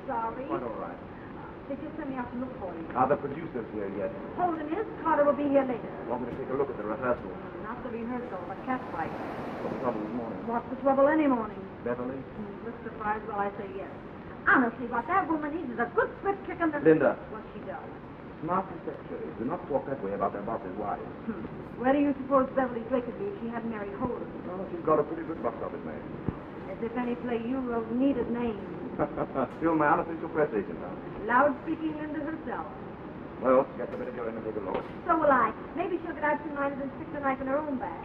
sorry. Quite all right. They just sent me out to look for you. Are the producers here yet? Holden is. Carter will be here later. Want me to take a look at the rehearsal? Not the rehearsal, but cat fight. What's the trouble this morning? What's the trouble any morning? Beverly? Look surprised while I say yes. Honestly, what that woman needs is a good split kick in the... Linda. What she does. Smart secretaries do not talk that way about their bosses' wives. Where do you suppose Beverly Drake would be if she hadn't married Holden? Well, she's got a pretty good box office man. As if any play you wrote needed names. Still my unofficial press agent now. Loud-speaking Linda herself. Well, guess I better go in and take a look. So will I. Maybe she'll get absent-minded and stick the knife in her own back.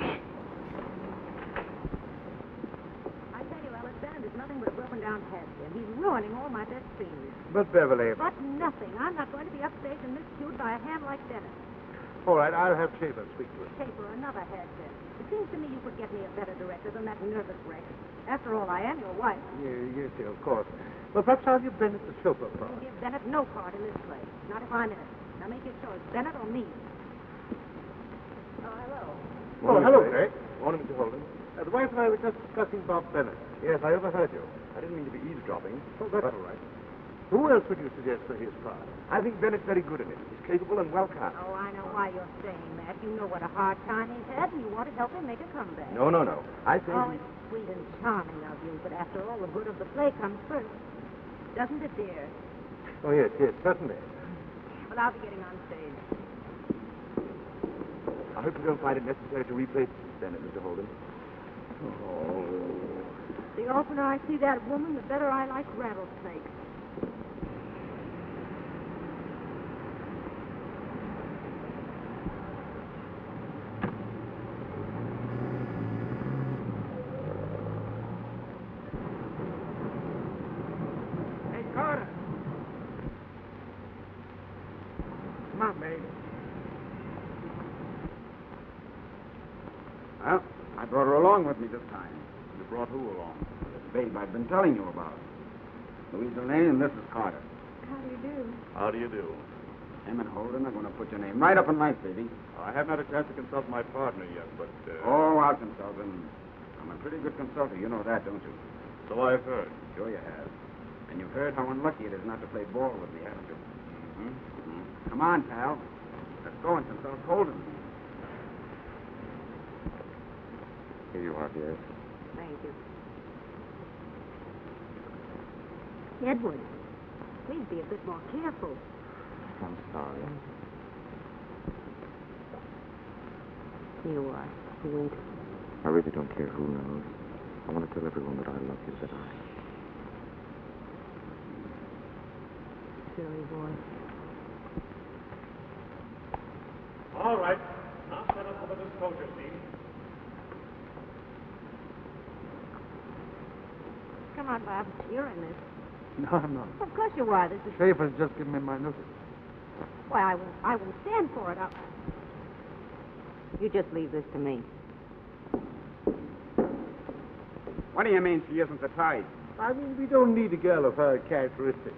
I tell you, Alice, Bennett is nothing but a broken-down head, and he's ruining all my best scenes. But, Beverly... But nothing. I'm not going to be upstaged and miscued by a ham like Bennett. All right, I'll have Schaefer speak to him. Schaefer, another head, then. It seems to me you could get me a better director than that nervous wreck. After all, I am your wife. Yes, of course. Well, perhaps I'll give Bennett the chauffeur part. Give Bennett no part in this play. Not if I'm in it. Now make your choice, Bennett or me. Oh, hello. Oh, hello, Drake. Morning, Mr. Holden. The wife and I were just discussing Bob Bennett. Yes, I overheard you. I didn't mean to be eavesdropping. Oh, that's all right. Who else would you suggest for his part? I think Bennett's very good in it. He's capable and well cast. Oh, I know why you're saying that. You know what a hard time he's had, and you want to help him make a comeback. No. I think Oh, it's sweet and charming of you, but after all, the good of the play comes first. Doesn't it, dear? Oh, yes, certainly. Well, I'll be getting on stage. I hope you don't find it necessary to replace Bennett, Mr. Holden. Oh. The oftener I see that woman, the better I like rattlesnakes. Hey, Carter. Come on, baby. Well, I brought her along with me this time. You brought who along? The babe I've been telling you about. Louise Lane, and this is Carter. How do you do? How do you do? Em and Holden are going to put your name right up in lights, baby. I haven't had a chance to consult my partner yet, but... Oh, I'll consult him. I'm a pretty good consultant. You know that, don't you? So I've heard. Sure you have. And you've heard how unlucky it is not to play ball with me, haven't you? Mm-hmm. Come on, pal. Let's go and consult Holden. Here you are, dear. Thank you. Edward, please be a bit more careful. I'm sorry. You are sweet. I really don't care who knows. I want to tell everyone that I love you, said I. Silly boy. All right. Now set up for the disclosure scene. Come on, Bob. You're in this. No, I'm not. Of course you are. This is... Schaefer's just given me my notice. Why, I won't stand for it. You just leave this to me. What do you mean she isn't the type? I mean, we don't need a girl of her characteristics.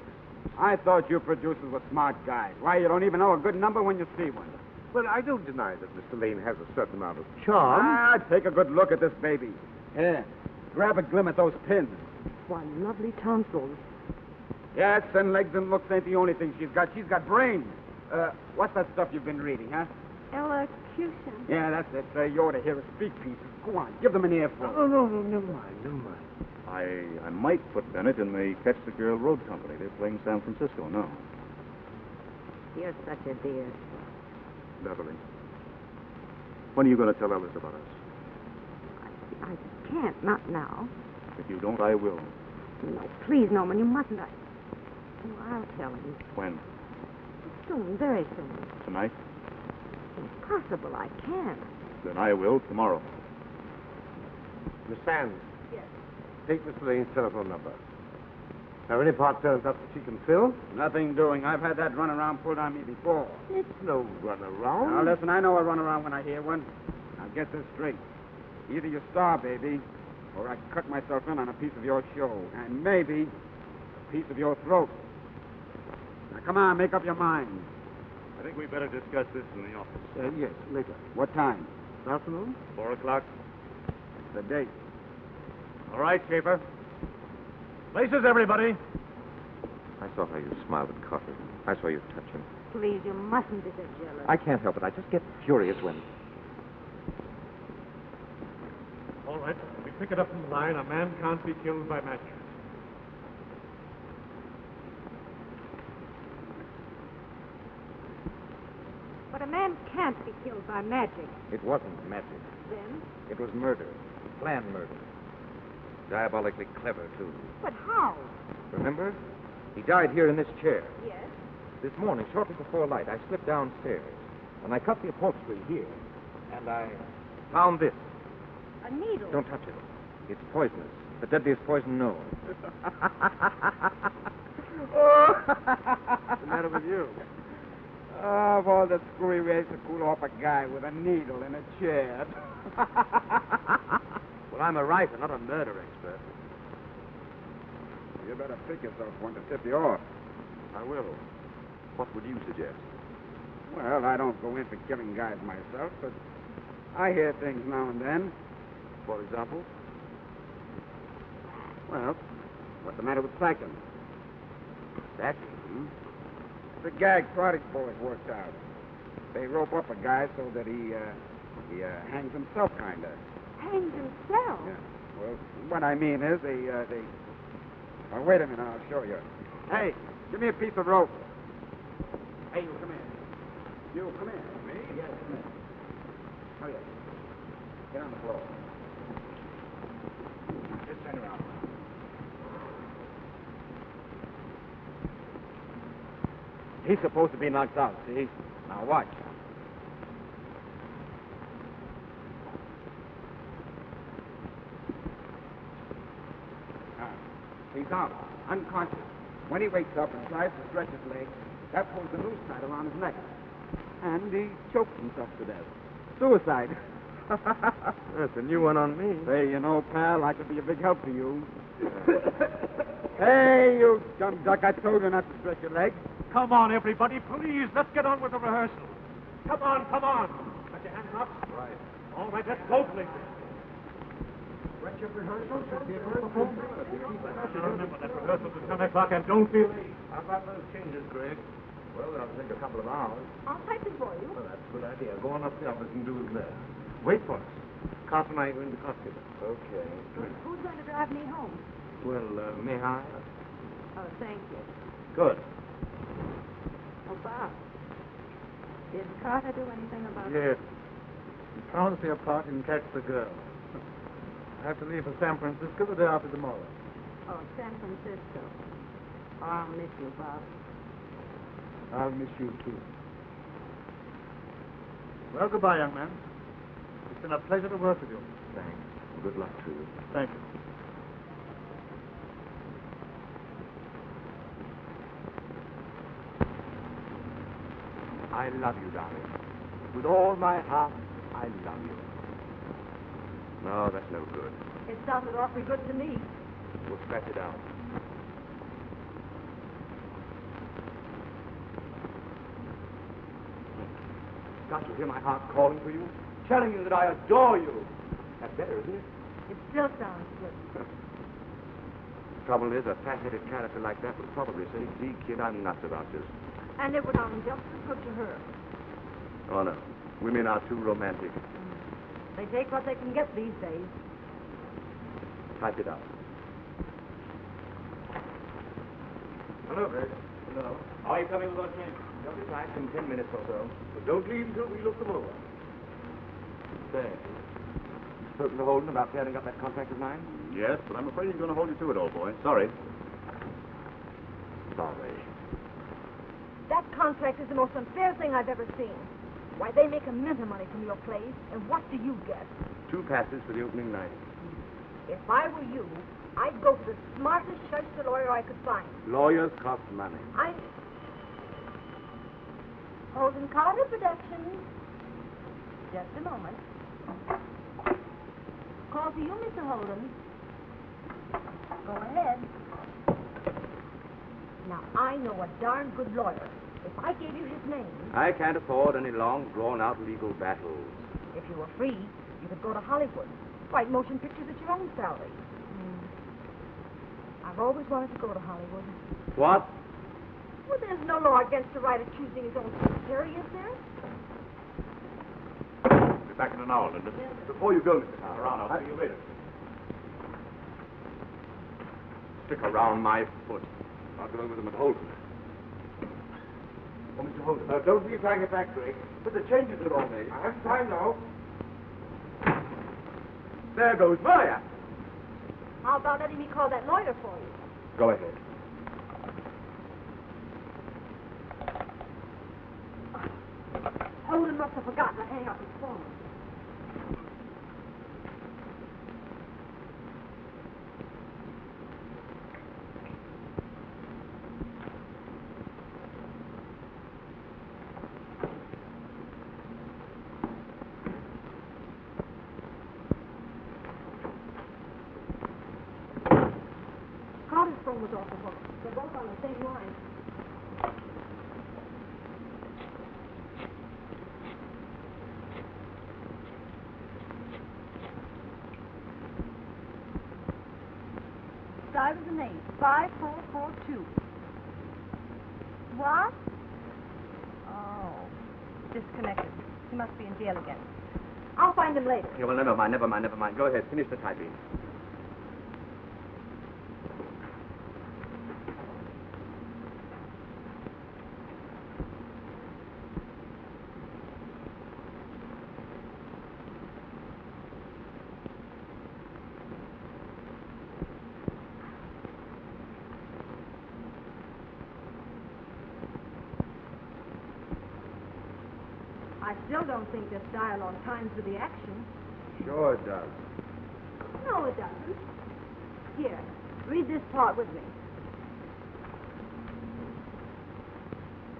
I thought you producers were smart guys. Why, you don't even know a good number when you see one. Well, I don't deny that Mr. Lane has a certain amount of charm. Ah, take a good look at this baby. Here, grab a glim at those pins. Why, lovely tonsils. Yes, and legs and looks ain't the only thing she's got. She's got brains. What's that stuff you've been reading, huh? Elocution. Yeah, that's it. You ought to hear her speak pieces. Go on, give them an earful. Oh, no, never mind. I might put Bennett in the Catch the Girl Road Company. They're playing San Francisco now. You're such a dear. Beverly, when are you going to tell Ellis about us? I can't, not now. If you don't, I will. No, please, Norman, you mustn't. Oh, I'll tell him. When? Soon, very soon. Tonight? Impossible, I can't. Then I will tomorrow. Miss Sands. Yes. Take Mr. Lane's telephone number. Now, any part turns up that she can fill? Nothing doing. I've had that runaround pulled on me before. It's no runaround. Now, listen, I know a runaround when I hear one. Now, get this straight. Either you star, baby, or I cut myself in on a piece of your show, and maybe a piece of your throat. Now, come on, make up your mind. I think we better discuss this in the office. Yes, later. What time? This afternoon? 4 o'clock. The date. All right, Schaefer. Places, everybody. saw how you smiled at Carter. I saw you touch him. Please, you mustn't be so jealous. I can't help it. I just get furious when... All right. We pick it up from the line. A man can't be killed by magic. But a man can't be killed by magic. It wasn't magic. Then? It was murder. Planned murder. Diabolically clever, too. But how? Remember? He died here in this chair. Yes. This morning, shortly before light, I slipped downstairs. And I cut the upholstery here. And I found this. A needle. Don't touch it. It's poisonous. The deadliest poison known. What's the matter with you? Oh, of all the screwy ways to cool off a guy with a needle in a chair. Well, I'm a writer, not a murder expert. You better pick yourself one to tip you off. I will. What would you suggest? Well, I don't go in for killing guys myself, but I hear things now and then. For example? Well, what's the matter with Sacking? Sacking? It's a gag Prodigy boys worked out. They rope up a guy so that he hangs himself, kind of. Hangs himself? Yeah. Well, what I mean is they... Oh, wait a minute, I'll show you. Hey, give me a piece of rope. Hey, you come here. You, come here. Me? Yes, come here. Oh, yes. Get on the floor. Just turn around. He's supposed to be knocked out, see? Now watch. He's out, unconscious. When he wakes up and tries to stretch his legs, that pulls the noose tight around his neck. And he chokes himself to death. Suicide. That's a new one on me. Hey, you know, pal, I could be a big help to you. Hey, you dumb duck, I told you not to stretch your legs. Come on, everybody, please. Let's get on with the rehearsal. Come on, come on. Put your hands up. Right. All right, let's go, please. Rehearsal? Remember that rehearsal is 10 o'clock, and don't be late. How about those changes, Greg? Well, that'll take a couple of hours. I'll type it for you. Well, that's a good idea. Go on up the office and do it there. Wait for us. Carter and I are going to costume. Okay. Who's going to drive me home? Well, may I? Oh, thank you. Good. Oh, Bob. Did Carter do anything about it? Yes. He promised me a part in Catch the Girl. I have to leave for San Francisco the day after tomorrow. Oh, San Francisco. Oh, I'll miss you, Bob. I'll miss you, too. Well, goodbye, young man. It's been a pleasure to work with you. Thanks. Good luck to you. Thank you. I love you, darling. With all my heart, I love you. No, that's no good. It sounded awfully good to me. We'll scratch it out. Don't you hear my heart calling for you? Telling you that I adore you. That's better, isn't it? It still sounds good. Trouble is, a fat-headed character like that would probably say, "Gee, kid, I'm nuts about this." And it would sound just as good to her. Oh, no. Women are too romantic. They take what they can get these days. Type it out. Hello, Greg. Hello. How are you coming with those changes? They'll be back in 10 minutes or so. But don't leave until we look them over. Say, you spoken to Holden about tearing up that contract of mine? Yes, but I'm afraid he's going to hold you to it, old boy. Sorry. Sorry. That contract is the most unfair thing I've ever seen. Why, they make a mint of money from your plays, and what do you get? 2 passes for the opening night. If I were you, I'd go for the smartest shyster lawyer I could find. Lawyers cost money. Holden Carter Productions. Just a moment. Call to you, Mr. Holden. Go ahead. Now, I know a darn good lawyer. If I gave you his name, I can't afford any long, drawn-out legal battles. if you were free, you could go to Hollywood. Write motion pictures at your own salary. I've always wanted to go to Hollywood. What? Well, there's no law against the right of choosing his own secretary, is there? Be back in an hour, Linda. Before you go, Mr. Carter, Around, I'll see you later. stick around my foot. I'll go over them and hold them. Oh, Mr. Holden. Don't be trying it back, Drake. But the changes are all made. I haven't time now. There goes Maya. How about letting me call that lawyer for you? Go ahead. Holden must have forgotten to hang up his phone. Carter's phone was off the hook. They're both on the same line. Stuyvesant 5442. What? Oh, disconnected. He must be in jail again. I'll find him later. Yeah, well, never mind. Go ahead. Finish the typing. I still don't think this dialogue times with the action. Sure it does. No, it doesn't. Here, read this part with me.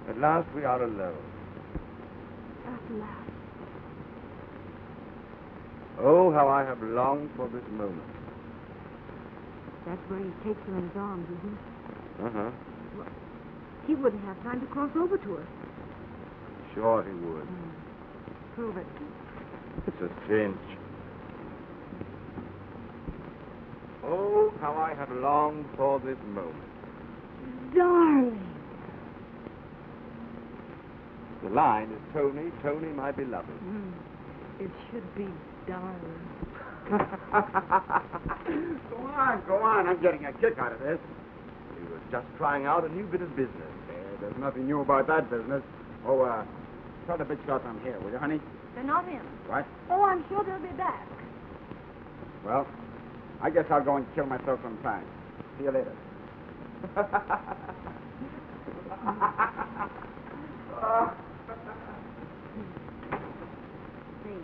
At last we are alone. At last. Oh, how I have longed for this moment. That's where he takes her in his arms, isn't it? Uh-huh. He wouldn't have time to cross over to her. Sure he would. Prove it. It's a cinch. Oh, how I have longed for this moment. Darling. The line is Tony, Tony, my beloved. It should be darling. Go on. I'm getting a kick out of this. We were just trying out a new bit of business. There's nothing new about that business. Oh, tell the big shot I'm here, will you, honey? They're not in. What? Oh, I'm sure they'll be back. Well, I guess I'll go and kill myself sometime. See you later. Say,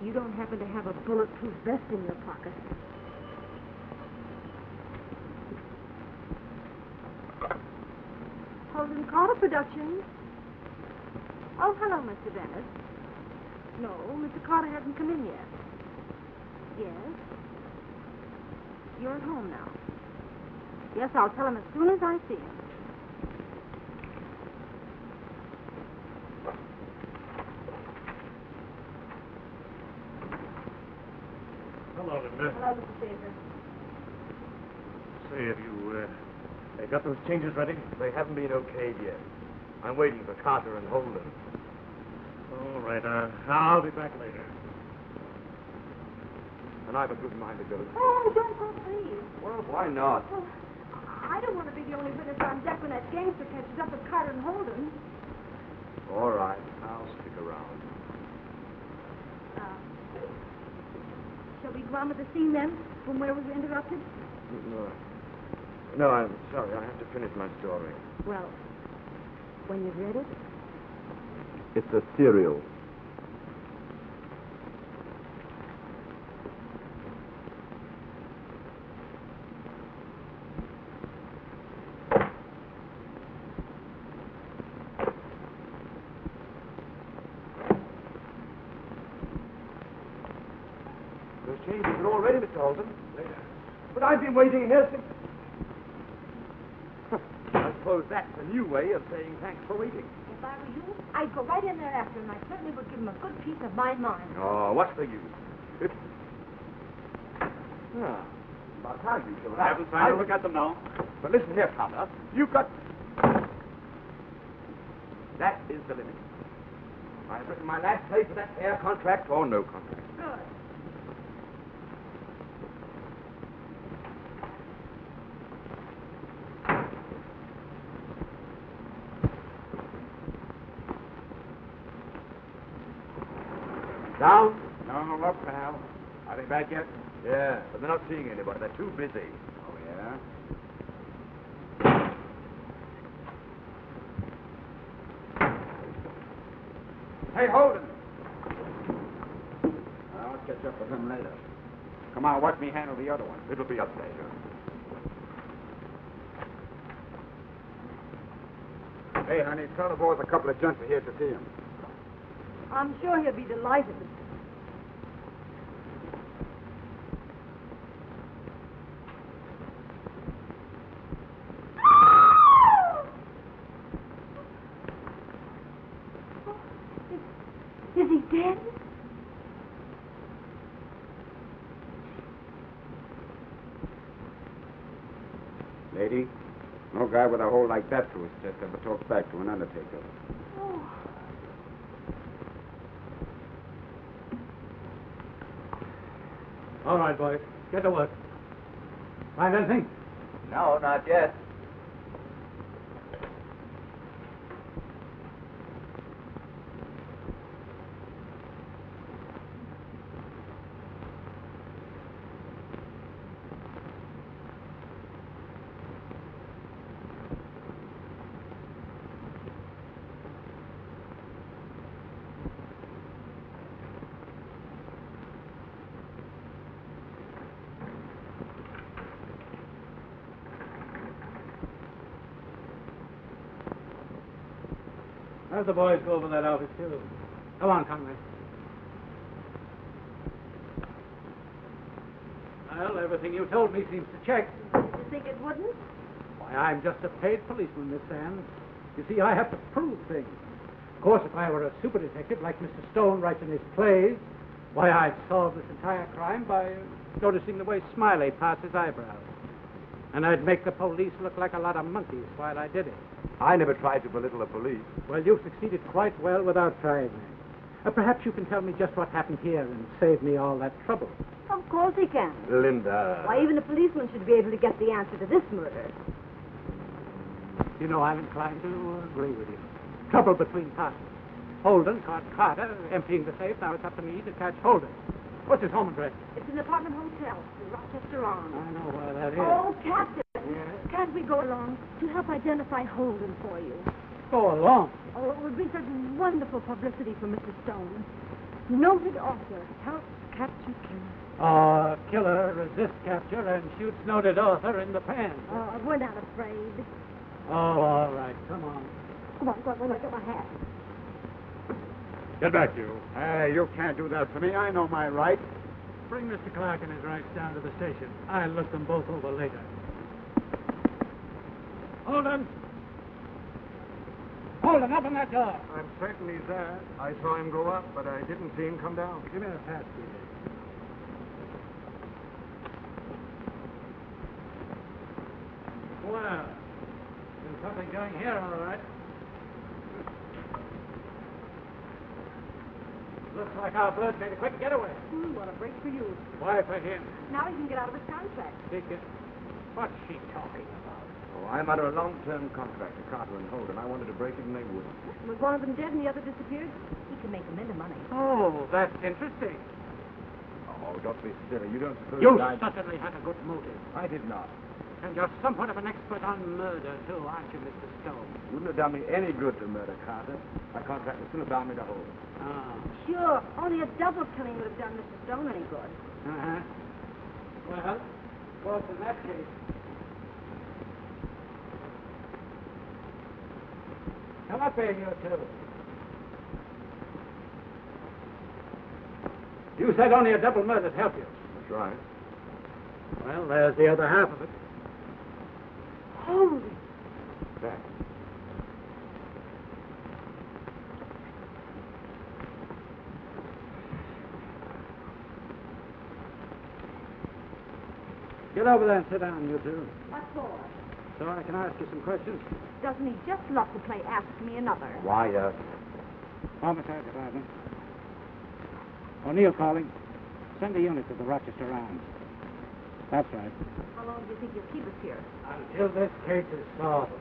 you don't happen to have a bulletproof vest in your pocket? Holden Carter Productions. Oh, hello, Mr. Bennett. No, Mr. Carter hasn't come in yet. Yes? You're at home now. Yes, I'll tell him as soon as I see him. Hello, Linda. Hello, Mr. Shaver. Say, have you got those changes ready? They haven't been okayed yet. I'm waiting for Carter and Holden. All right, I'll be back later. And I've a good mind to go. Oh, don't go, please. Well, why not? Well, I don't want to be the only witness on deck when that gangster catches up with Carter and Holden. All right, I'll stick around. Shall we go on with the scene then, from where we were interrupted? No, I'm sorry. I have to finish my story. Well, when you've read it? It's a serial. Those changes are all ready, Mr. Holden. But I've been waiting here since... I suppose that's a new way of saying thanks for waiting. If I were you, I'd go right in there after him. I certainly would give him a good piece of my mind. Oh, what's the use? About time you showed up. I haven't time to look at them now. But listen here, Carter. You've got... That is the limit. I've written my last say for that air contract or no contract. Good. Down? No, look, pal. Are they back yet? Yeah, but they're not seeing anybody. They're too busy. Oh, yeah? Hey, Holden! I'll catch up with him later. Come on, watch me handle the other one. It'll be a pleasure. Hey, honey, tell the boys a couple of gents are here to see him. I'm sure he'll be delighted. Is he dead? Lady, no guy with a hole like that through his chest ever talks back to an undertaker. Oh. All right, boys. Get to work. Find anything? No, not yet. Have the boys go over that office, too. Come on, Conway. Well, everything you told me seems to check. You think it wouldn't? Why, I'm just a paid policeman, Miss Sands. You see, I have to prove things. Of course, if I were a super detective like Mr. Stone writes in his plays, why, I'd solve this entire crime by noticing the way Smiley passed his eyebrows. And I'd make the police look like a lot of monkeys while I did it. I never tried to belittle the police. Well, you've succeeded quite well without trying. Perhaps you can tell me just what happened here and save me all that trouble. Of course he can. Linda. Why, even a policeman should be able to get the answer to this murder. You know, I'm inclined to agree with you. Trouble between partners. Holden caught Carter emptying the safe. Now it's up to me to catch Holden. What's his home address? It's an apartment hotel in Rochester Arms. I know where that is. Oh, Captain. Can't we go along to help identify Holden for you? Go along. Oh, it would be such wonderful publicity for Mr. Stone. Noted author helps capture killer. Killer resists capture and shoots noted author in the pan. Oh, we're not afraid. Oh, all right. Come on. Come on, get my hat. Get back, you. Hey, you can't do that for me. I know my rights. Bring Mr. Clark and his rights down to the station. I'll look them both over later. Holden! Holden, open that door. I'm certain he's there. I saw him go up, but I didn't see him come down. Give me a pass, Peter. Well, there's something going here, all right. Looks like our bird made a quick getaway. What a break for you. Why for him? Now he can get out of his contract. Ticket. What's she talking about? Oh, I'm under a long-term contract to Carter and Holden. I wanted to break it, and they wouldn't. Was one of them dead and the other disappeared? He can make a mint of money. Oh, that's interesting. Oh, don't be silly. You don't suppose You that I... certainly had a good motive. I did not. And you're somewhat of an expert on murder, too, aren't you, Mr. Stone? Wouldn't have done me any good to murder Carter. My contract was still bound me to Holden. Ah. Sure, only a double killing would have done Mr. Stone any good. Uh-huh. Well, of course, in that case... Come up here, you two. You said only a double murder'd help you. That's right. Well, there's the other half of it. Holy. That. Get over there and sit down, you two. What for? So I can ask you some questions? Doesn't he just love to play Ask Me Another? Why, Homicide Department. O'Neill calling. Send a unit to the Rochester Arms. That's right. How long do you think you'll keep us here? Until this case is solved.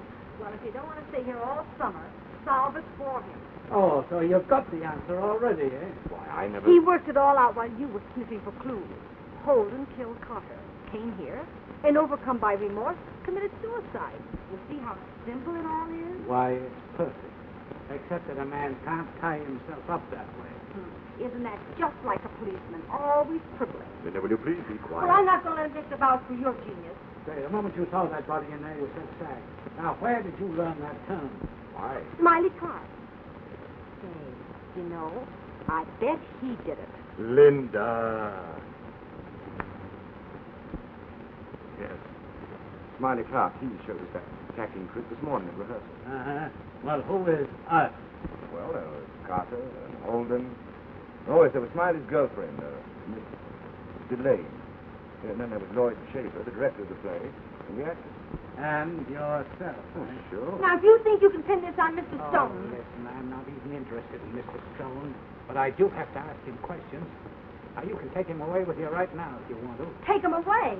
Well, if you don't want to stay here all summer, solve it for him. Oh, so you've got the answer already, eh? why, I never... He worked it all out while you were sniffing for clues. Holden killed Carter, came here, and overcome by remorse, committed suicide. You see how simple it all is? Why, it's perfect. Except that a man can't tie himself up that way. Isn't that just like a policeman? Always privileged. Then will you please be quiet? Well, I'm not going to let him disavow for your genius. Say, the moment you saw that body in there, you said sack. Now, where did you learn that term? Why? Smiley Carr. Say, you know, I bet he did it. Linda. Yes. Smiley Clark, he showed us that tacking trick this morning at rehearsal. Uh-huh. Well, who is us? Well, there was Carter and Holden. Oh, yes, there was Smiley's girlfriend, Miss Delane. And then there was Lloyd Schaefer, the director of the play, and the actor. And yourself. Oh, sure. Now, if you think you can pin this on Mr. Oh, Stone... listen, I'm not even interested in Mr. Stone, but I do have to ask him questions. Now, you can take him away with you right now if you want to. Take him away?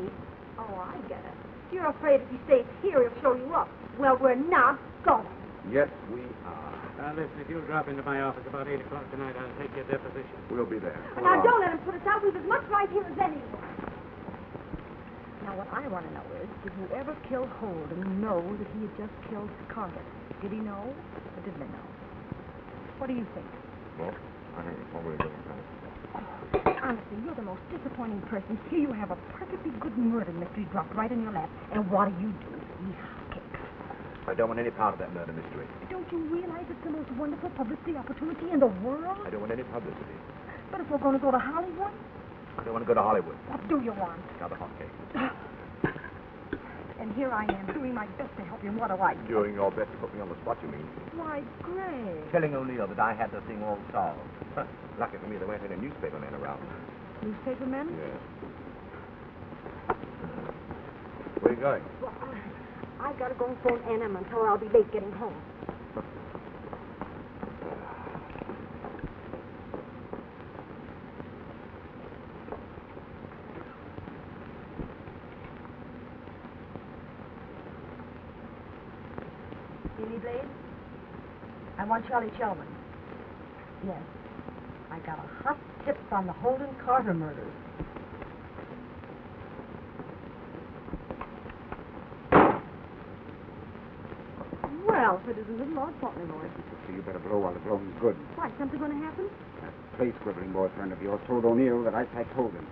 Oh, I get it. You're afraid if he stays here, he'll show you up. Well, we're not going. Yes, we are. Listen, if you'll drop into my office about 8 o'clock tonight, I'll take your deposition. We'll be there. Now, don't let him put us out. We've as much right here as anyone. Now, what I want to know is, did whoever killed Holden know that he had just killed Carter? Did he know, or did they know? What do you think? Well, I think it's probably going to Honestly, you're the most disappointing person. Here you have a perfectly good murder mystery dropped right in your lap, and what do? Eat cakes. I don't want any part of that murder mystery. Don't you realize it's the most wonderful publicity opportunity in the world? I don't want any publicity. But if we're going to go to Hollywood, I don't want to go to Hollywood. what do you want? Another hot cake. And here I am, doing my best to help you. What do I do? Doing your best to put me on the spot, you mean? Why, Greg. Telling O'Neill that I had the thing all solved. Huh. Lucky for me there weren't any newspapermen around. Newspapermen? Yes. Where are you going? Well, I've got to go and phone Anna and tell her I'll be late getting home. See me, Blade? I want Charlie Shelman. Yes. I got a hot tip on the Holden Carter murders. Well, if it isn't little Lord Fauntleroy. So you better blow while the blowing's good. Why, something going to happen? That play scribbling boyfriend of yours told O'Neill that I sacked Holden.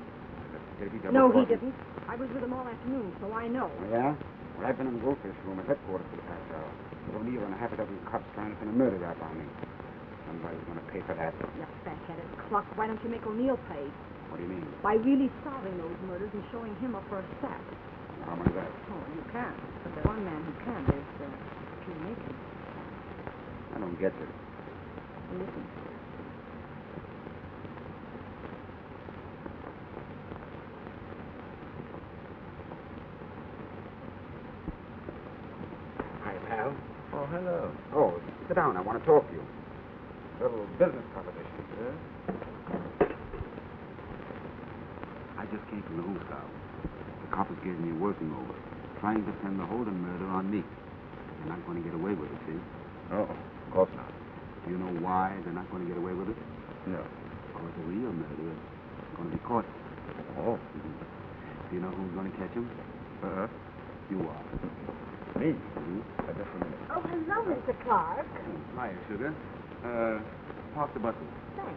No, he didn't. I was with him all afternoon, so I know. Oh, yeah? Well, I've been in the goldfish room at headquarters for the past hour. With O'Neill and a half a dozen cops trying to pin a murder rap on me. Somebody's going to pay for that. You fat-headed cluck. Why don't you make O'Neill pay? What do you mean? By really solving those murders and showing him up for a sack. How much is that? Oh, you can. But the one man who can is Peter Mason. I don't get it. Listen. Hi, pal. Oh, hello. Oh, sit down. I want to talk to you. A little business proposition. Yeah? I just came from the hotel. The coppers gave me a working over, trying to pin the Holden murder on me. They're not going to get away with it, see? Oh, of course not. Do you know why they're not going to get away with it? No. Because the real murderer is going to be caught. Oh. Do you know who's going to catch him? Uh-huh. You are. Me? Mm-hmm. Just a minute. Oh, hello, Mr. Clark. Hiya, sugar. Park the buses. Thanks.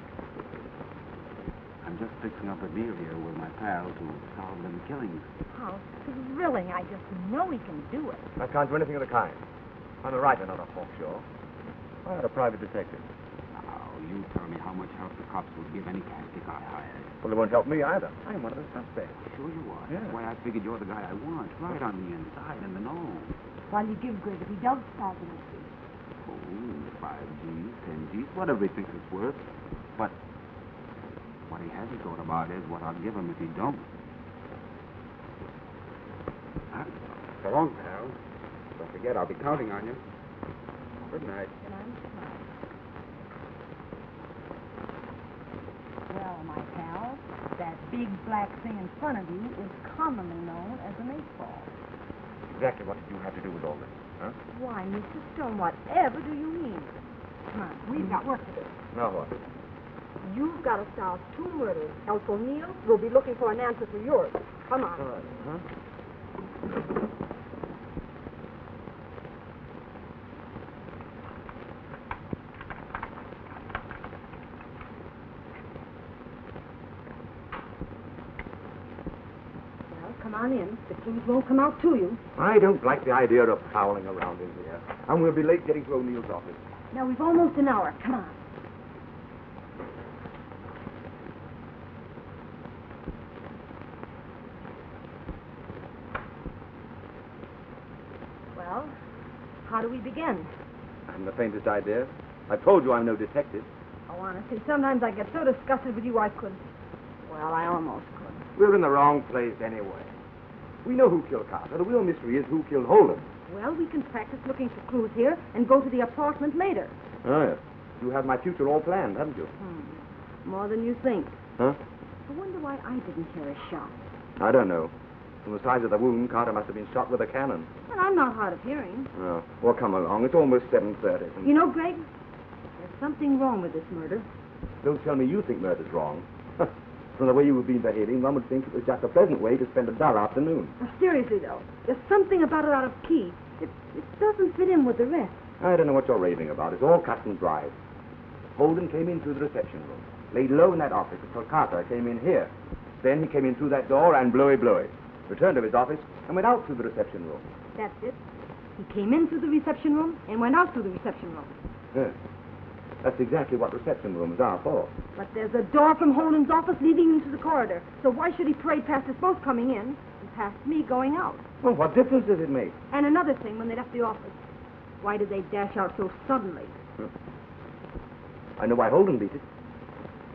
I'm just fixing up a deal here with my pal to solve them killings. How thrilling. I just know he can do it. I can't do anything of the kind. I'm a writer, not a talk show. I had a private detective. Now, you tell me how much help the cops would give any castic I hired. Well, it won't help me either. I'm one of the suspects. Sure you are. Yeah. That's why I figured you're the guy I want. Right on the inside and the nose. While you give Greg if he does solve the mystery. Oh, 5Gs, 10Gs, whatever he thinks it's worth. But what he hasn't thought about is what I'll give him if he don't. Huh? So long, pal. forget, I'll be counting on you. Good night. Good night, Mr. Clark. Well, my pal, that big black thing in front of you is commonly known as a maypole. Exactly what did you have to do with all this, huh? Why, Mr. Stone, whatever do you mean? Come on, we've got work to do. Now what? You've got to solve 2 murders, else O'Neill will be looking for an answer for yours. Come on. All right, huh? Well, come on in. The clues won't come out to you. I don't like the idea of prowling around in here. And we'll be late getting to O'Neill's office. Now, we've almost an hour. Come on. Well, how do we begin? I haven't the faintest idea. I told you I'm no detective. Oh, honestly, sometimes I get so disgusted with you I could. Well, I almost could. We're in the wrong place anyway. We know who killed Carter. The real mystery is who killed Holden. Well, we can practice looking for clues here and go to the apartment later. Oh, yes. You have my future all planned, haven't you? More than you think. Huh? I wonder why I didn't hear a shot. I don't know. From the size of the wound, Carter must have been shot with a cannon. Well, I'm not hard of hearing. Oh, well, come along. It's almost 7:30. You know, Greg, there's something wrong with this murder. Don't tell me you think murder's wrong. From the way you've been behaving, one would think it was just a pleasant way to spend a dull afternoon. Now, seriously, though, there's something about it out of key. It doesn't fit in with the rest. I don't know what you're raving about. It's all cut and dried. Holden came in through the reception room, laid low in that office until Carter came in here. Then he came in through that door and blowy, returned to his office, and went out through the reception room. That's it. He came in through the reception room and went out through the reception room. Yes. That's exactly what reception rooms are for. But there's a door from Holden's office leading into the corridor. So why should he parade past us both coming in and past me going out? Well, what difference does it make? And another thing, when they left the office, why did they dash out so suddenly? I know why Holden beat it.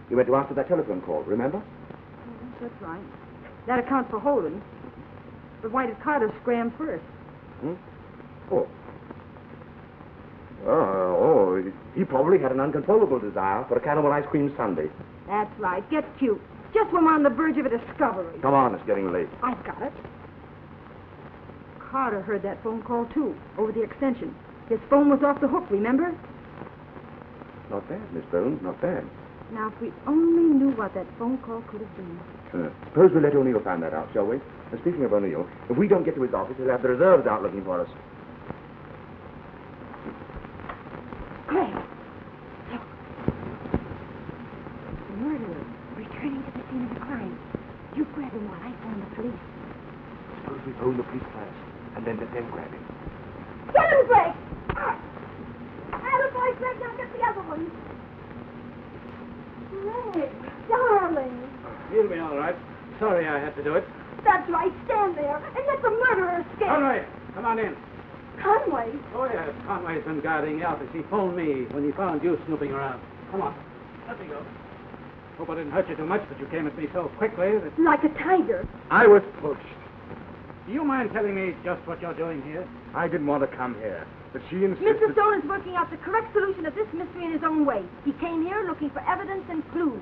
He went to answer that telephone call, remember? That's right. That accounts for Holden. But why did Carter scram first? Oh. He probably had an uncontrollable desire for a caramel ice cream sundae. That's right. Get cute. Just when we're on the verge of a discovery. Come on, it's getting late. I've got it. Carter heard that phone call, too, over the extension. His phone was off the hook, remember? Not bad, Miss Bones, not bad. Now, if we only knew what that phone call could have been. Suppose we let O'Neill find that out, shall we? And speaking of O'Neill, if we don't get to his office, he'll have the reserves out looking for us. Greg, look. The murderer returning to the scene of the crime. You grab him while I phone the police. Suppose we phone the police first, and then let them grab him. Get him, Greg! Attaboy, Greg, now get the other one. Greg, darling. He'll be all right. Sorry I had to do it. That's right, stand there and let the murderer escape. Conway, come on in. Conway? Oh, yes, Conway's been guarding the office. He phoned me when he found you snooping around. Come on, let me go. Hope I didn't hurt you too much, but you came at me so quickly that... Like a tiger. I was pushed. Do you mind telling me just what you're doing here? I didn't want to come here, but she insisted... Mr. Stone is working out the correct solution of this mystery in his own way. He came here looking for evidence and clues.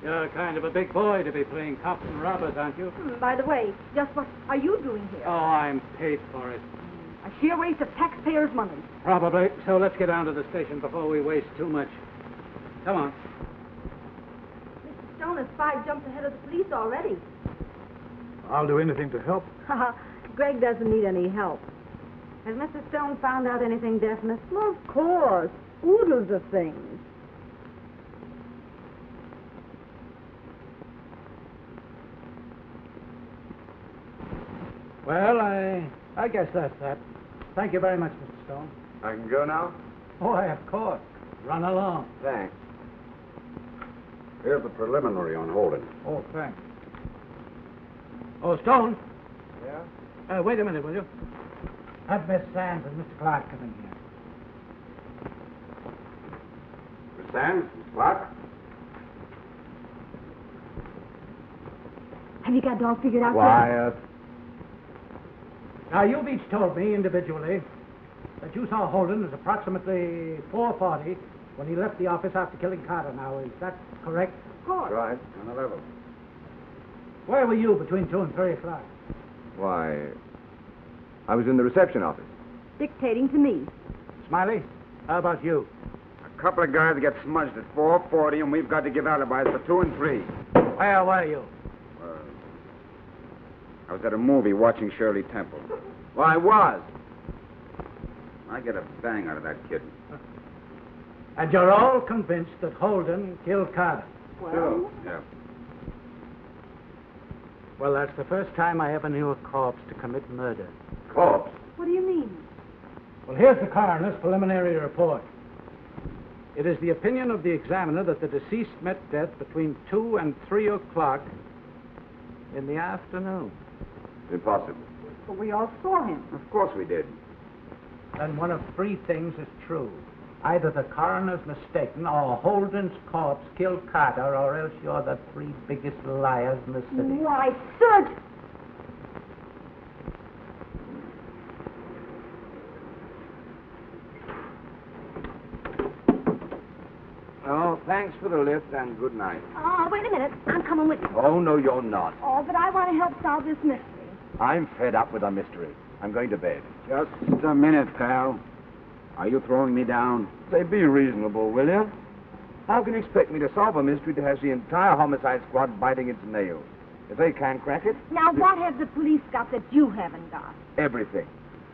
You're kind of a big boy to be playing cops and robbers, aren't you? By the way, just what are you doing here? Oh, I'm paid for it. A sheer waste of taxpayers' money. Probably. So let's get down to the station before we waste too much. Come on. Mr. Stone has 5 jumps ahead of the police already. I'll do anything to help. Greg doesn't need any help. Has Mr. Stone found out anything definite? Well, of course. Oodles of things. Well, I guess that's that. Thank you very much, Mr. Stone. I can go now? Why, of course. Run along. Thanks. Here's the preliminary on Holden. Oh, thanks. Oh, Stone. Yeah? Wait a minute, will you? Have Miss Sands and Mr. Clark come in here. Miss Sands, Miss Clark? Have you got dog figured out? Quiet. Now, you've each told me individually that you saw Holden at approximately 4:40 when he left the office after killing Carter. Now, is that correct? Of course. Right. On the level. Where were you between 2 and 3 o'clock? Why, I was in the reception office. Dictating to me. Smiley, how about you? A couple of guys get smudged at 4:40, and we've got to give alibis for 2 and 3. Where were you? I was at a movie watching Shirley Temple. Well, I was. I get a bang out of that kid. And you're all convinced that Holden killed Carter? Well, Yeah. Well, that's the first time I ever knew a corpse to commit murder. Corpse? what do you mean? Well, here's the coroner's preliminary report. It is the opinion of the examiner that the deceased met death between 2 and 3 o'clock in the afternoon. Impossible. But we all saw him. Of course we did. Then one of 3 things is true. Either the coroner's mistaken, or Holden's corpse killed Carter, or else you're the 3 biggest liars in the city. Why, sir! Oh, thanks for the lift and good night. Oh, wait a minute. I'm coming with you. Oh, no, you're not. Oh, but I want to help solve this mystery. I'm fed up with a mystery. I'm going to bed. Just a minute, pal. Are you throwing me down? Say, be reasonable, will you? How can you expect me to solve a mystery that has the entire homicide squad biting its nails? If they can't crack it, Now, what have the police got that you haven't got? everything.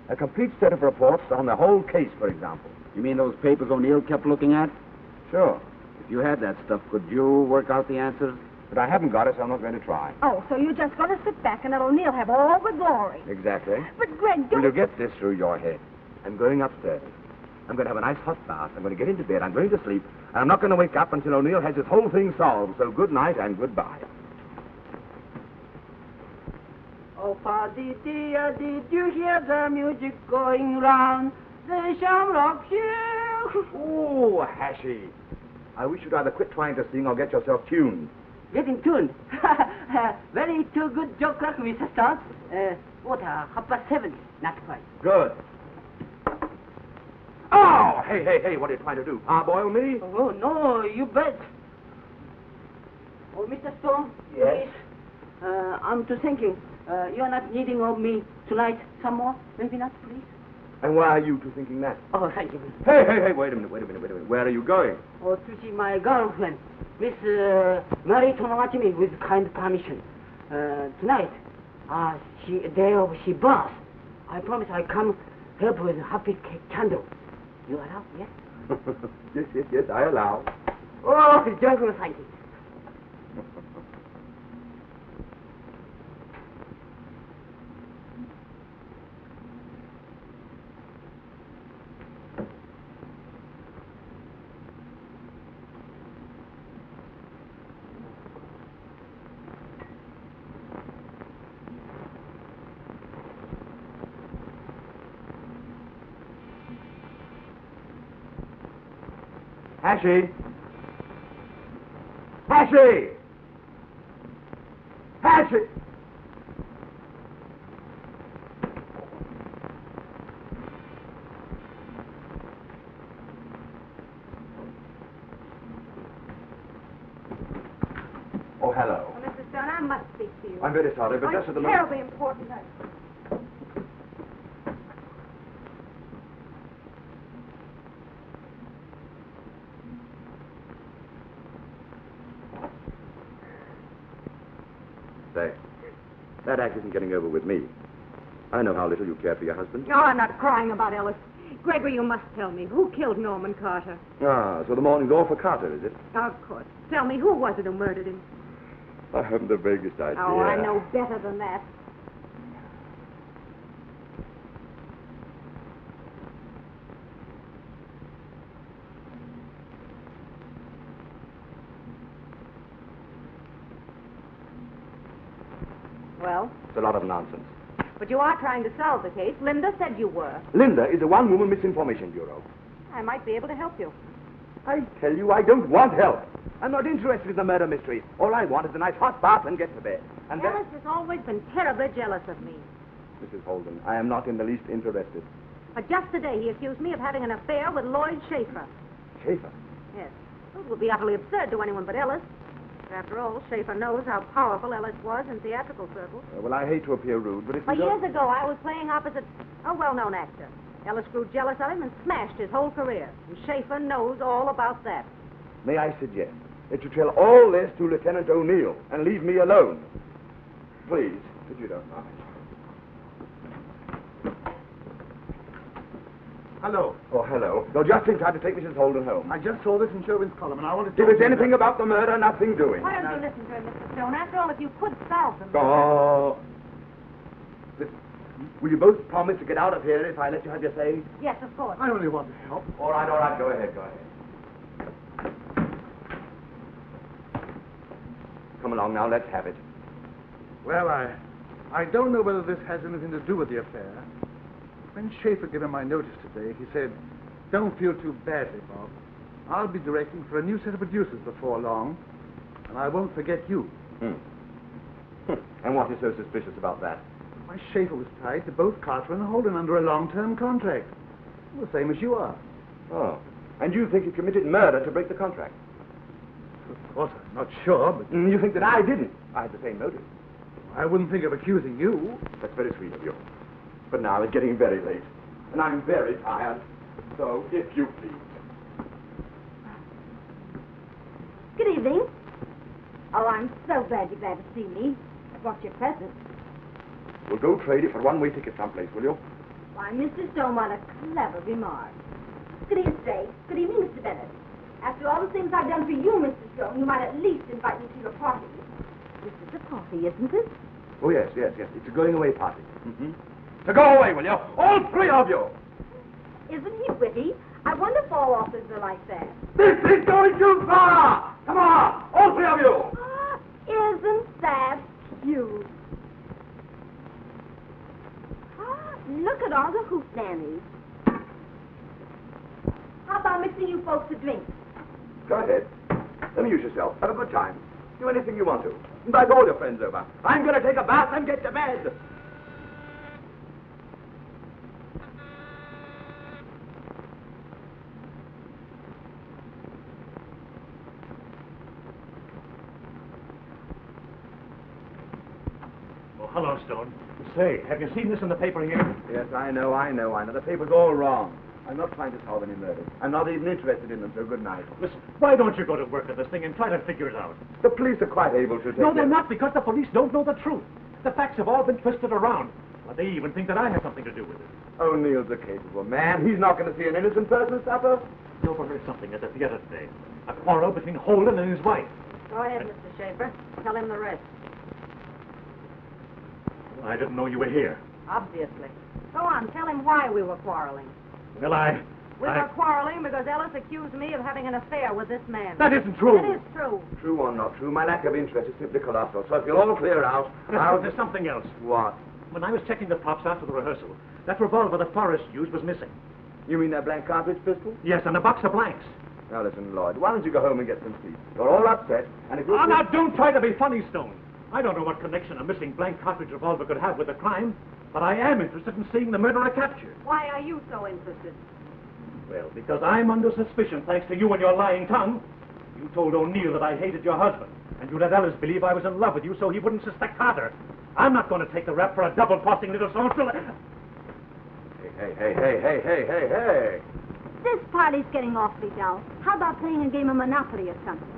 A complete set of reports on the whole case, for example. You mean those papers O'Neill kept looking at? Sure. If you had that stuff, could you work out the answers? But I haven't got it, so I'm not going to try. Oh, so you're just going to sit back and let O'Neill have all the glory. Exactly. But, Greg, Will don't... you get this through your head? I'm going upstairs. I'm going to have a nice hot bath. I'm going to get into bed. I'm going to sleep. And I'm not going to wake up until O'Neill has this whole thing solved. So good night and goodbye. Oh, Paddy dear, did you hear the music going round the Shamrock Hill? Oh, Hashy. I wish you'd either quit trying to sing or get yourself tuned. Getting tuned. Very too good joke, Mr. Stone. What, 7:30? Not quite. Good. Oh, hey, what are you trying to do? Parboil me? Oh, no, you bet. Oh, Mr. Stone? Yes? Please. I'm to thinking. You're not needing of me tonight some more? Maybe not, please? And why are you two thinking that? Oh, thank you. Hey, wait a minute. Where are you going? Oh, to see my girlfriend, Miss Mary Tonomachimi, with kind permission. Tonight, she birth. I promise I come help with happy candle. You allow, yes? Yes, I allow. Oh, joyful, thank you. Hashy! Hashy! Hashy! Oh, hello. Oh, Mr. Stone, I must speak to you. I'm very sorry, but just at the It's moment... terribly important. Say, that act isn't getting over with me. I know how little you care for your husband. No, I'm not crying about Ellis. Gregory, you must tell me. Who killed Norman Carter? Ah, so the morning's all for Carter, is it? Of course. Tell me, who was it who murdered him? I haven't the vaguest idea. Oh, I know better than that. Well, It's a lot of nonsense. but you are trying to solve the case. Linda said you were. Linda is a one-woman misinformation bureau. I might be able to help you. I tell you, I don't want help. I'm not interested in the murder mystery. All I want is a nice hot bath and get to bed. And Ellis has always been terribly jealous of me. Mrs. Holden, I am not in the least interested. But just today he accused me of having an affair with Lloyd Schaefer. Schaefer? Yes. It would be utterly absurd to anyone but Ellis. After all, Schaefer knows how powerful Ellis was in theatrical circles. Well, I hate to appear rude, but if But you don't... years ago, I was playing opposite a well-known actor. Ellis grew jealous of him and smashed his whole career. And Schaefer knows all about that. May I suggest that you tell all this to Lieutenant O'Neill and leave me alone? Please, if you don't mind. Hello. Oh, hello. You're just in time to take Mrs. Holden home. I just saw this in Sherwin's column, and I wanted to... If it's anything about the murder, nothing doing. Why don't you listen to him, Mr. Stone? After all, if you could solve them... Oh. Listen, will you both promise to get out of here if I let you have your say? Yes, of course. I only want to help. All right, go ahead. Come along now, let's have it. Well, I don't know whether this has anything to do with the affair. When Schaefer gave him my notice today, he said, "Don't feel too badly, Bob. I'll be directing for a new set of producers before long, and I won't forget you." And what is so suspicious about that? Why, Schaefer was tied to both Carter and Holden under a long-term contract. The same as you are. Oh. And you think he committed murder to break the contract? Of course, I'm not sure, but You think that I didn't? I had the same motive. I wouldn't think of accusing you. That's very sweet of you. But now it's getting very late, and I'm very tired. So, if you please. Good evening. Oh, I'm so glad you're glad to see me. I brought you a present. We'll go trade it for one-way ticket someplace, will you? Why, Mr. Stone, what a clever remark. Good evening, Stay. Good evening, Mr. Bennett. After all the things I've done for you, Mr. Stone, you might at least invite me to your party. This is a party, isn't it? Oh, yes. It's a going-away party. Mm-hmm. So go away, will you? All three of you! Isn't he witty? I wonder if all authors are like that. This is going too far! Come on, all three of you! Isn't that cute? Look at all the hootenannies. How about mixing you folks a drink? Go ahead. Amuse yourself. Have a good time. Do anything you want to. Invite all your friends over. I'm going to take a bath and get to bed. Oh, hello, Stone. Say, have you seen this in the paper here? Yes, I know. The paper's all wrong. I'm not trying to solve any murders. I'm not even interested in them, so good night. Listen, why don't you go to work at this thing and try to figure it out? The police are quite able to take No, they're it. not, because the police don't know the truth. The facts have all been twisted around. Well, they even think that I have something to do with it. O'Neill's a capable man. He's not going to see an innocent person suffer. I overheard something at the theater today. A quarrel between Holden and his wife. Go ahead, Mr. Schaefer. Tell him the rest. I didn't know you were here. Obviously. Go on, tell him why we were quarreling. Well, We were quarreling because Ellis accused me of having an affair with this man. That isn't true. It is true. True or not true, my lack of interest is simply colossal. So if you'll all clear out, I'll... There's something else. What? When I was checking the props after the rehearsal, that revolver that Forrest used was missing. You mean that blank cartridge pistol? Yes, and a box of blanks. Now listen, Lloyd, why don't you go home and get some sleep? You're all upset, and if you... Oh, now, don't try to be funny, Stone. I don't know what connection a missing blank cartridge revolver could have with the crime, but I am interested in seeing the murderer captured. Why are you so interested? Well, because I'm under suspicion, thanks to you and your lying tongue. You told O'Neill that I hated your husband, and you let Ellis believe I was in love with you so he wouldn't suspect Carter. I'm not going to take the rap for a double-crossing little songster. Hey. This party's getting awfully dull. How about playing a game of Monopoly or something?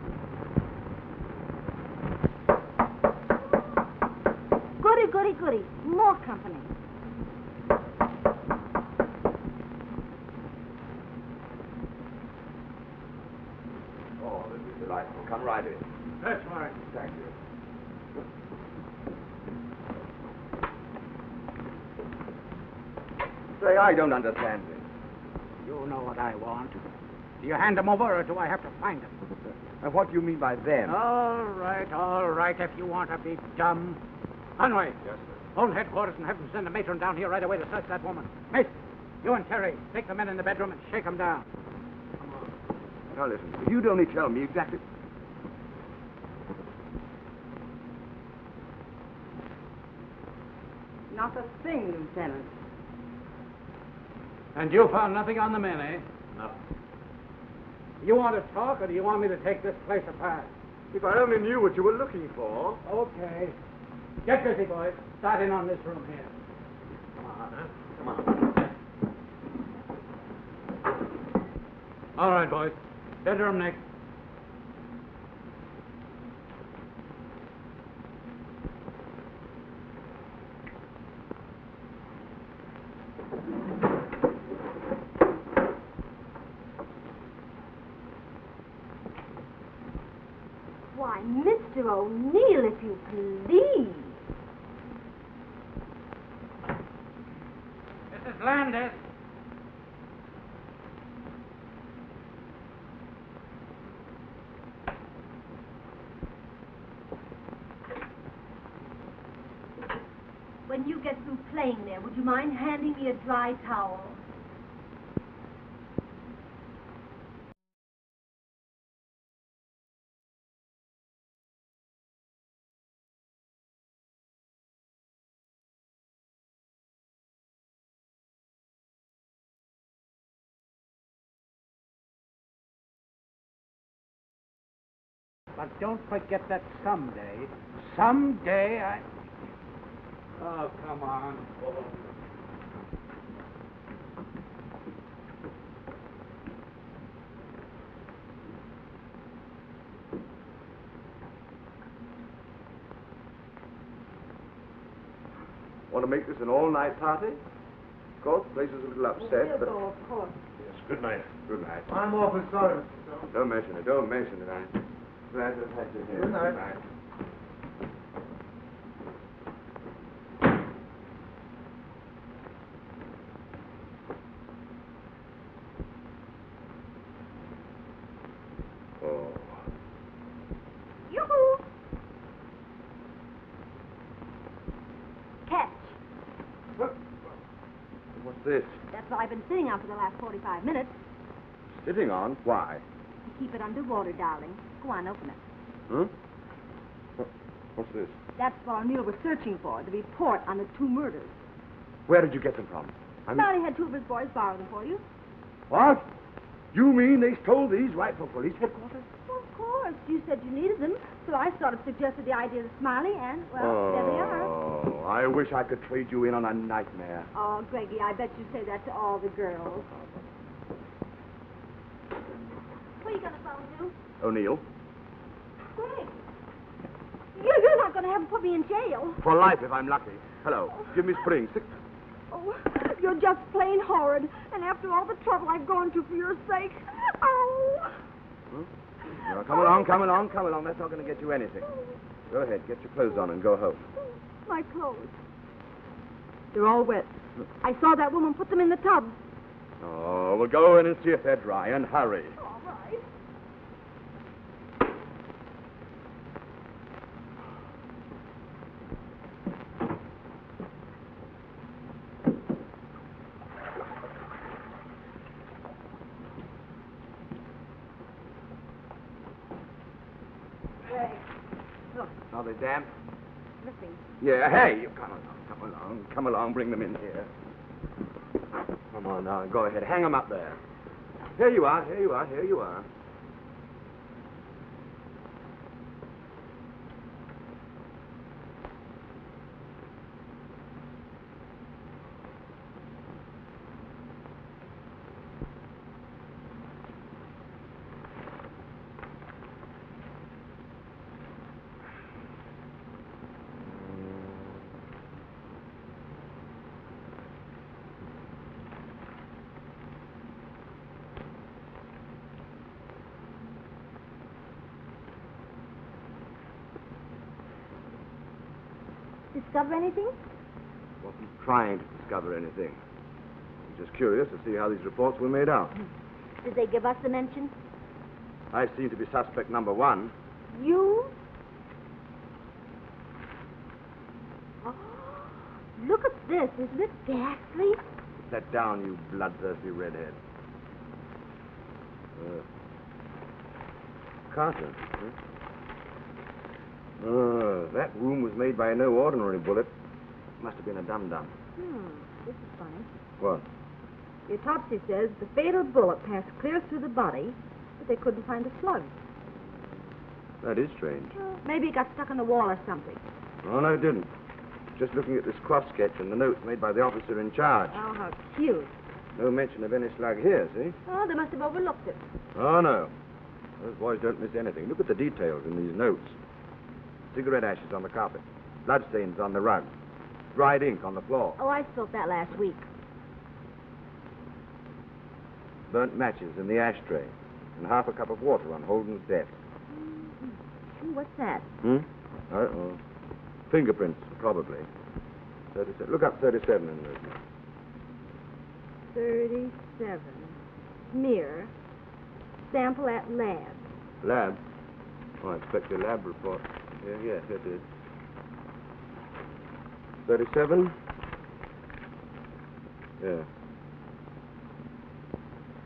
Goody. More company. Oh, this is delightful. Come right in. That's right. Thank you. Say, I don't understand this. You know what I want. Do you hand them over, or do I have to find them? What do you mean by them? All right, if you want to be dumb. Conway. Yes, sir. Hold headquarters and have them send a matron down here right away to search that woman. Mason, you and Terry, take the men in the bedroom and shake them down. Now listen, if you'd only tell me exactly... Not a thing, Lieutenant. And you found nothing on the men, eh? Nothing. You want to talk, or do you want me to take this place apart? If I only knew what you were looking for. Okay. Get busy, boys. Start in on this room here. Come on, huh? Come on. All right, boys. Bedroom next. Why, Mr. O'Neill, if you please. Mrs. Landis. When you get through playing there, would you mind handing me a dry towel? But don't forget that someday I... Oh, come on. Want to make this an all-night party? Of course, the place is a little upset, but... of course. Yes, good night. Good night. I'm awfully sorry, Mr. Stone. Don't mention it. Don't mention it. I'm glad to have had you here. Good night. Good night. Oh. Yoo-hoo! Catch. What's this? That's what I've been sitting on for the last 45 minutes. Sitting on? Why? To keep it underwater, darling. Go on, open it. Huh? What's this? That's what O'Neill was searching for, the report on the 2 murders. Where did you get them from? Smelly had 2 of his boys borrow them for you. What? You mean they stole these right from police headquarters? Well, of course. You said you needed them, so I sort of suggested the idea to Smiley, and, well, there they are. Oh, I wish I could trade you in on a nightmare. Oh, Greggy, I bet you say that to all the girls. What are you going to phone to? O'Neill? Greg. You're not going to have him put me in jail. For life, if I'm lucky. Hello. Give me spring. Oh, you're just plain horrid. And after all the trouble I've gone to for your sake. Oh. Well, come along, come along, come along. That's not going to get you anything. Go ahead, get your clothes on and go home. My clothes. They're all wet. I saw that woman put them in the tub. Oh, we'll go in and see if they're dry, and hurry. All right. Are they damp? Missing. Yeah, hey, you come along, bring them in here. Come on now, go ahead, hang them up there. Here you are, here you are, here you are. Discover anything? Wasn't trying to discover anything. I'm just curious to see how these reports were made out. Did they give us the mention? I seem to be suspect number 1. You? Oh, look at this. Isn't it ghastly? Put that down, you bloodthirsty redhead. Carter, huh? That wound was made by no ordinary bullet. Must have been a dum-dum. This is funny. What? The autopsy says the fatal bullet passed clear through the body, but they couldn't find the slug. That is strange. Well, maybe it got stuck in the wall or something. Oh, no, it didn't. Just looking at this cross sketch and the notes made by the officer in charge. Oh, how cute. No mention of any slug here, see? Oh, they must have overlooked it. Oh, no. Those boys don't miss anything. Look at the details in these notes. Cigarette ashes on the carpet. Bloodstains on the rug. Dried ink on the floor. Oh, I spilled that last week. Burnt matches in the ashtray. And half a cup of water on Holden's desk. Ooh, what's that? Fingerprints, probably. 37. Look up 37 in those notes. 37. Smear. Sample at lab. Lab? Oh, I expect your lab report. Yes, it is. 37? Yeah.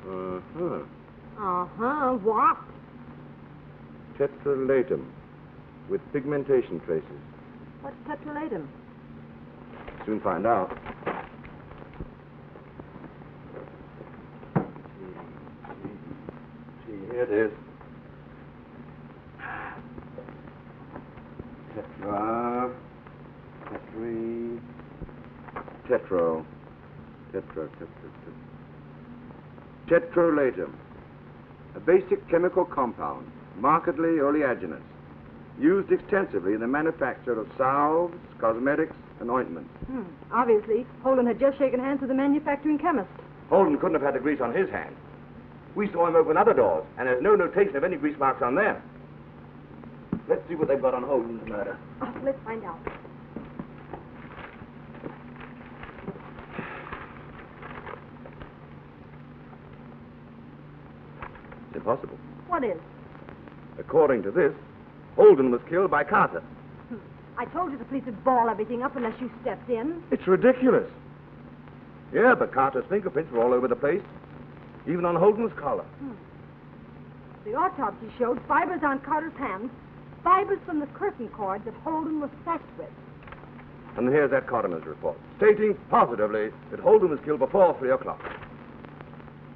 Uh-huh. Uh-huh. What? Tetralatum, with pigmentation traces. What's tetralatum? Soon find out. See, here it is. Tetralatum, a basic chemical compound, markedly oleaginous, used extensively in the manufacture of salves, cosmetics, and ointments. Obviously, Holden had just shaken hands with the manufacturing chemist. Holden couldn't have had the grease on his hand. We saw him open other doors, and there's no notation of any grease marks on them. Let's see what they've got on Holden's murder. Oh, let's find out. It's impossible. What is? According to this, Holden was killed by Carter. I told you the police would ball everything up unless you stepped in. It's ridiculous. Yeah, but Carter's fingerprints were all over the place, even on Holden's collar. The autopsy showed fibers on Carter's hands, fibers from the curtain cord that Holden was sacked with. And here's that coroner's report, stating positively that Holden was killed before 3 o'clock.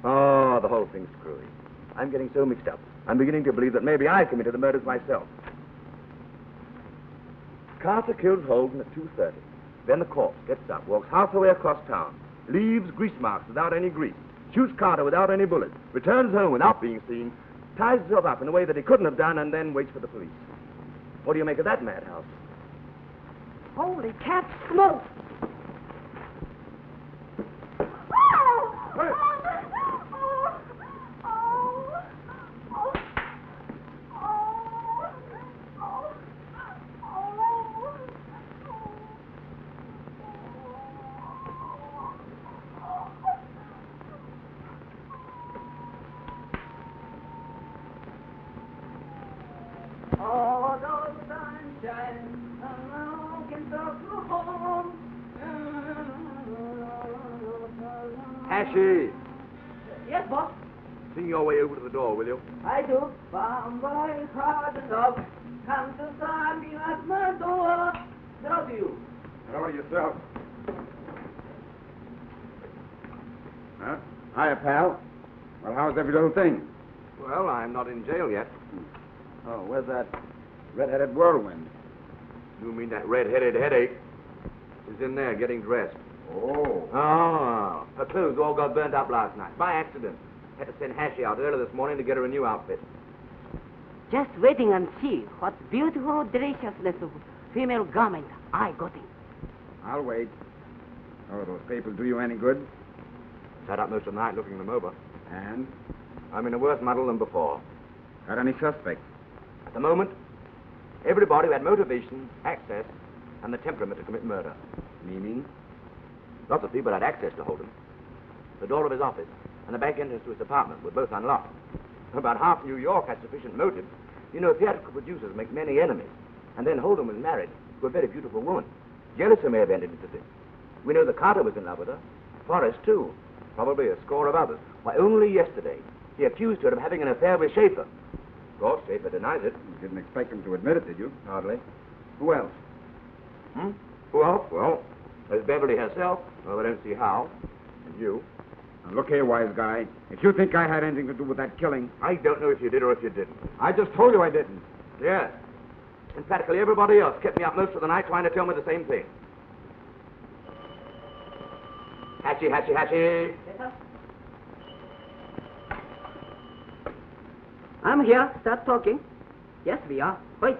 Oh, the whole thing's screwy. I'm getting so mixed up. I'm beginning to believe that maybe I committed the murders myself. Carter kills Holden at 2:30. Then the corpse gets up, walks half the way across town, leaves grease marks without any grease, shoots Carter without any bullets, returns home without being seen, ties himself up in a way that he couldn't have done, and then waits for the police. What do you make of that madhouse? Holy cat smoke! Ashy! Yes, boss. Sing your way over to the door, will you? I do. Bamboy, hard enough. Come to sign me at my door. How do you? How are yourself? Huh? Hiya, pal. Well, how's every little thing? Well, I'm not in jail yet. Oh, where's that red-headed whirlwind? You mean that red-headed headache? She's in there getting dressed. Oh. Oh, her clothes all got burnt up last night, by accident. Had to send Hashy out early this morning to get her a new outfit. Just waiting and see what beautiful deliciousness of female garment I got in. I'll wait. Oh, those papers do you any good? Sat up most of the night looking them over. And? I'm in a worse muddle than before. Got any suspects? At the moment, everybody who had motivation, access, and the temperament to commit murder. Meaning? Lots of people had access to Holden. The door of his office and the back entrance to his apartment were both unlocked. About half New York had sufficient motive. You know, theatrical producers make many enemies. And then Holden was married to a very beautiful woman. Jealousy may have entered into this. We know that Carter was in love with her. Forrest, too. Probably a score of others. Why, only yesterday, he accused her of having an affair with Schaefer. Of course, Schaefer denies it. You didn't expect him to admit it, did you? Hardly. Who else? Who else? Well, there's Beverly herself. Well, I don't see how. And you. Now, look here, wise guy. If you think I had anything to do with that killing... I don't know if you did or if you didn't. I just told you I didn't. Yes. And practically everybody else kept me up most of the night trying to tell me the same thing. Hatchie, Hatchie, Hatchie. Yes, sir. I'm here. Start talking. Yes, we are. Wait.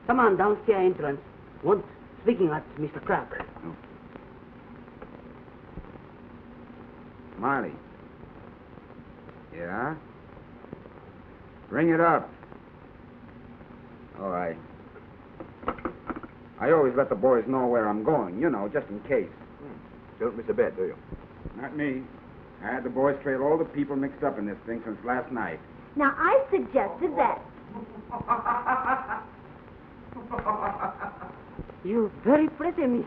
Someone downstairs entrance. Want speaking at Mr. Clark. Oh. Marley. Yeah? Bring it up. All right. I always let the boys know where I'm going, you know, just in case. Don't miss a bet, do you? Not me. I had the boys trail all the people mixed up in this thing since last night. Now, I suggested that. You very pretty, miss.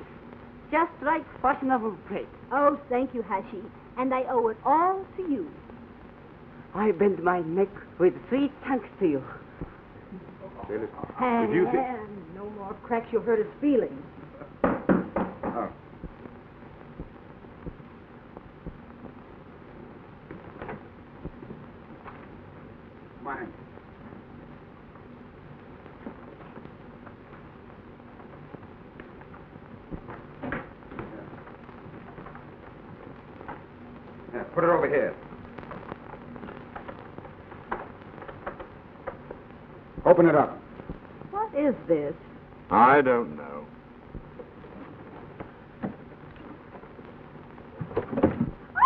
Just like fashionable plate. Oh, thank you, Hashi. And I owe it all to you. I bend my neck with 3 thanks to you. Say, listen. And If you think... no more cracks, you'll hurt his feelings. Oh. Mine. Yeah, put it over here. Open it up. What is this? I don't know.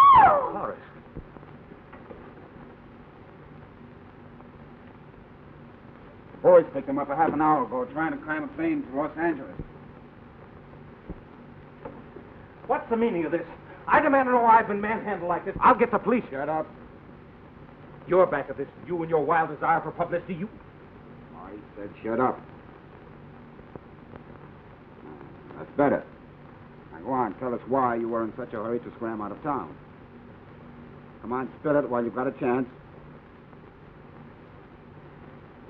Horace. Boys picked him up a half an hour ago trying to climb a plane to Los Angeles. What's the meaning of this? I demand to know why I've been manhandled like this. I'll get the police. Shut up. You're back at this. You and your wild desire for publicity. You. I said shut up. That's better. Now go on, tell us why you were in such a hurry to scram out of town. Come on, spill it while you've got a chance.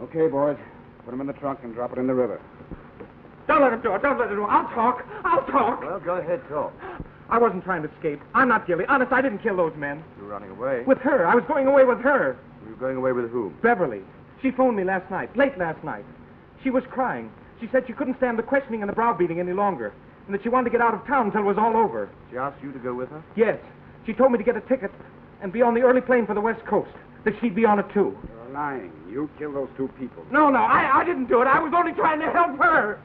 Okay, boys. Put him in the trunk and drop it in the river. Don't let him do it. Don't let him do it. I'll talk. I'll talk. Well, go ahead, talk. I wasn't trying to escape. I'm not guilty. Honest, I didn't kill those men. You were running away. With her. I was going away with her. You were going away with whom? Beverly. She phoned me last night, late last night. She was crying. She said she couldn't stand the questioning and the browbeating any longer, and that she wanted to get out of town until it was all over. She asked you to go with her? Yes. She told me to get a ticket and be on the early plane for the West Coast, that she'd be on it too. You're lying. You killed those 2 people. No, I didn't do it. I was only trying to help her.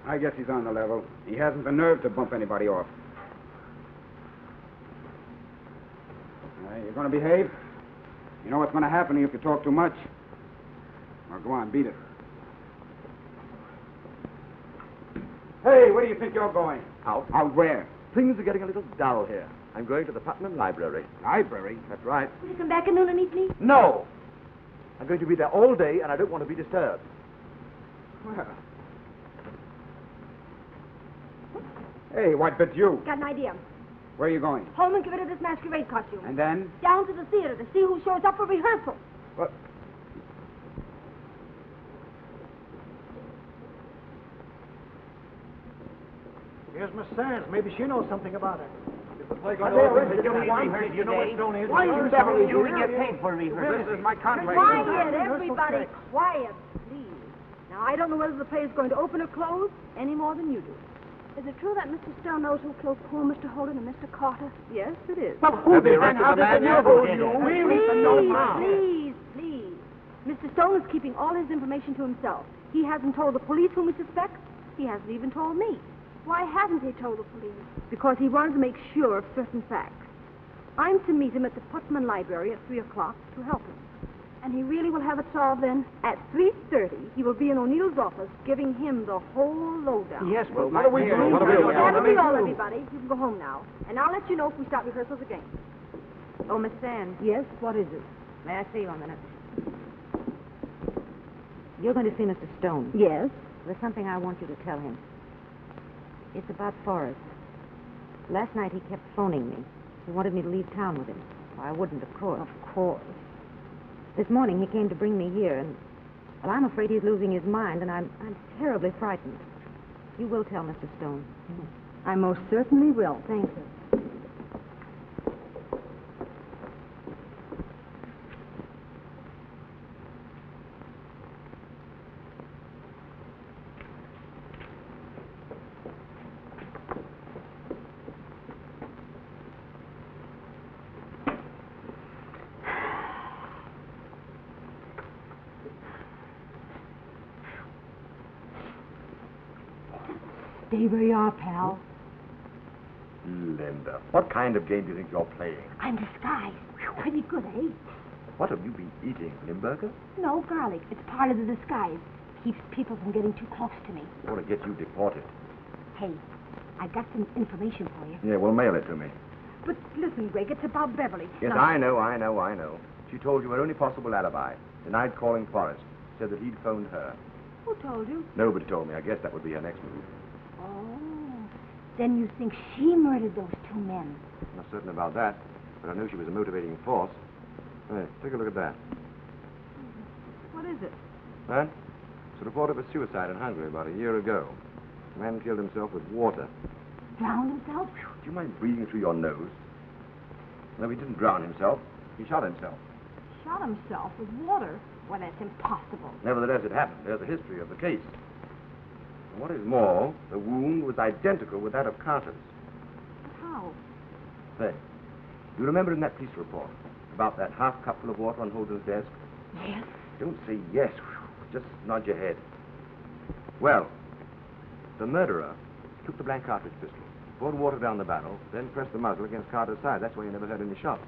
I guess he's on the level. He hasn't the nerve to bump anybody off. You're going to behave? You know what's going to happen to you if you talk too much. Now, go on, beat it. Hey, where do you think you're going? Out. Out where? Things are getting a little dull here. I'm going to the Putnam Library. Library? That's right. Will you come back at noon and meet me? No! I'm going to be there all day, and I don't want to be disturbed. Well. Hey, what but you? Got an idea. Where are you going? Home and get rid of this masquerade costume. And then? Down to the theater to see who shows up for rehearsal. What? Here's Miss Sands. Maybe she knows something about it. Why you Beverly doing get paid for rehearsal? This is my contract. Quiet, everybody. Quiet, please. Now, I don't know whether the play is going to open or close any more than you do. Is it true that Mr. Stone knows who killed poor Mr. Holden and Mr. Carter? Yes, it is. Well, who Have they did arrested how the did man they yet? know who did it? Please. Mr. Stone is keeping all his information to himself. He hasn't told the police whom he suspects. He hasn't even told me. Why hasn't he told the police? Because he wanted to make sure of certain facts. I'm to meet him at the Putnam Library at 3 o'clock to help him. And he really will have it solved then. At 3:30, he will be in O'Neill's office giving him the whole lowdown. Yes, Well, what are we doing? What are we doing? That'll be all, everybody. You can go home now. And I'll let you know if we start rehearsals again. Oh, Miss Sands. Yes, what is it? May I see you a minute? You're going to see Mr. Stone. Yes. There's something I want you to tell him. It's about Forrest. Last night he kept phoning me. He wanted me to leave town with him. Well, I wouldn't, of course. Of course. This morning he came to bring me here, and well, I'm afraid he's losing his mind, and I'm terribly frightened. You will tell Mr. Stone. I most certainly will. Thank you. Stay where you are, pal. Linda, what kind of game do you think you're playing? I'm disguised. Pretty good, eh? What have you been eating, Limburger? No, garlic. It's part of the disguise. Keeps people from getting too close to me. I want to get you deported. Hey, I got some information for you. Yeah, well, mail it to me. But listen, Greg, it's about Beverly. Yes, Now, I know. She told you her only possible alibi. Denied calling Forrest. Said that he'd phoned her. Who told you? Nobody told me. I guess that would be her next move. Oh. Then you think she murdered those two men? Not certain about that, but I knew she was a motivating force. Hey, take a look at that. What is it? That? It's a report of a suicide in Hungary about a year ago. The man killed himself with water. Drowned himself? Do you mind breathing through your nose? No, he didn't drown himself. He shot himself. Shot himself with water? Well, that's impossible. Nevertheless, it happened. There's a history of the case. And what is more, the wound was identical with that of Carter's. But how? Say, you remember in that police report about that half cup full of water on Holden's desk? Yes. Don't say yes. Just nod your head. Well, the murderer took the blank cartridge pistol, poured water down the barrel, then pressed the muzzle against Carter's side. That's why you never heard any shot.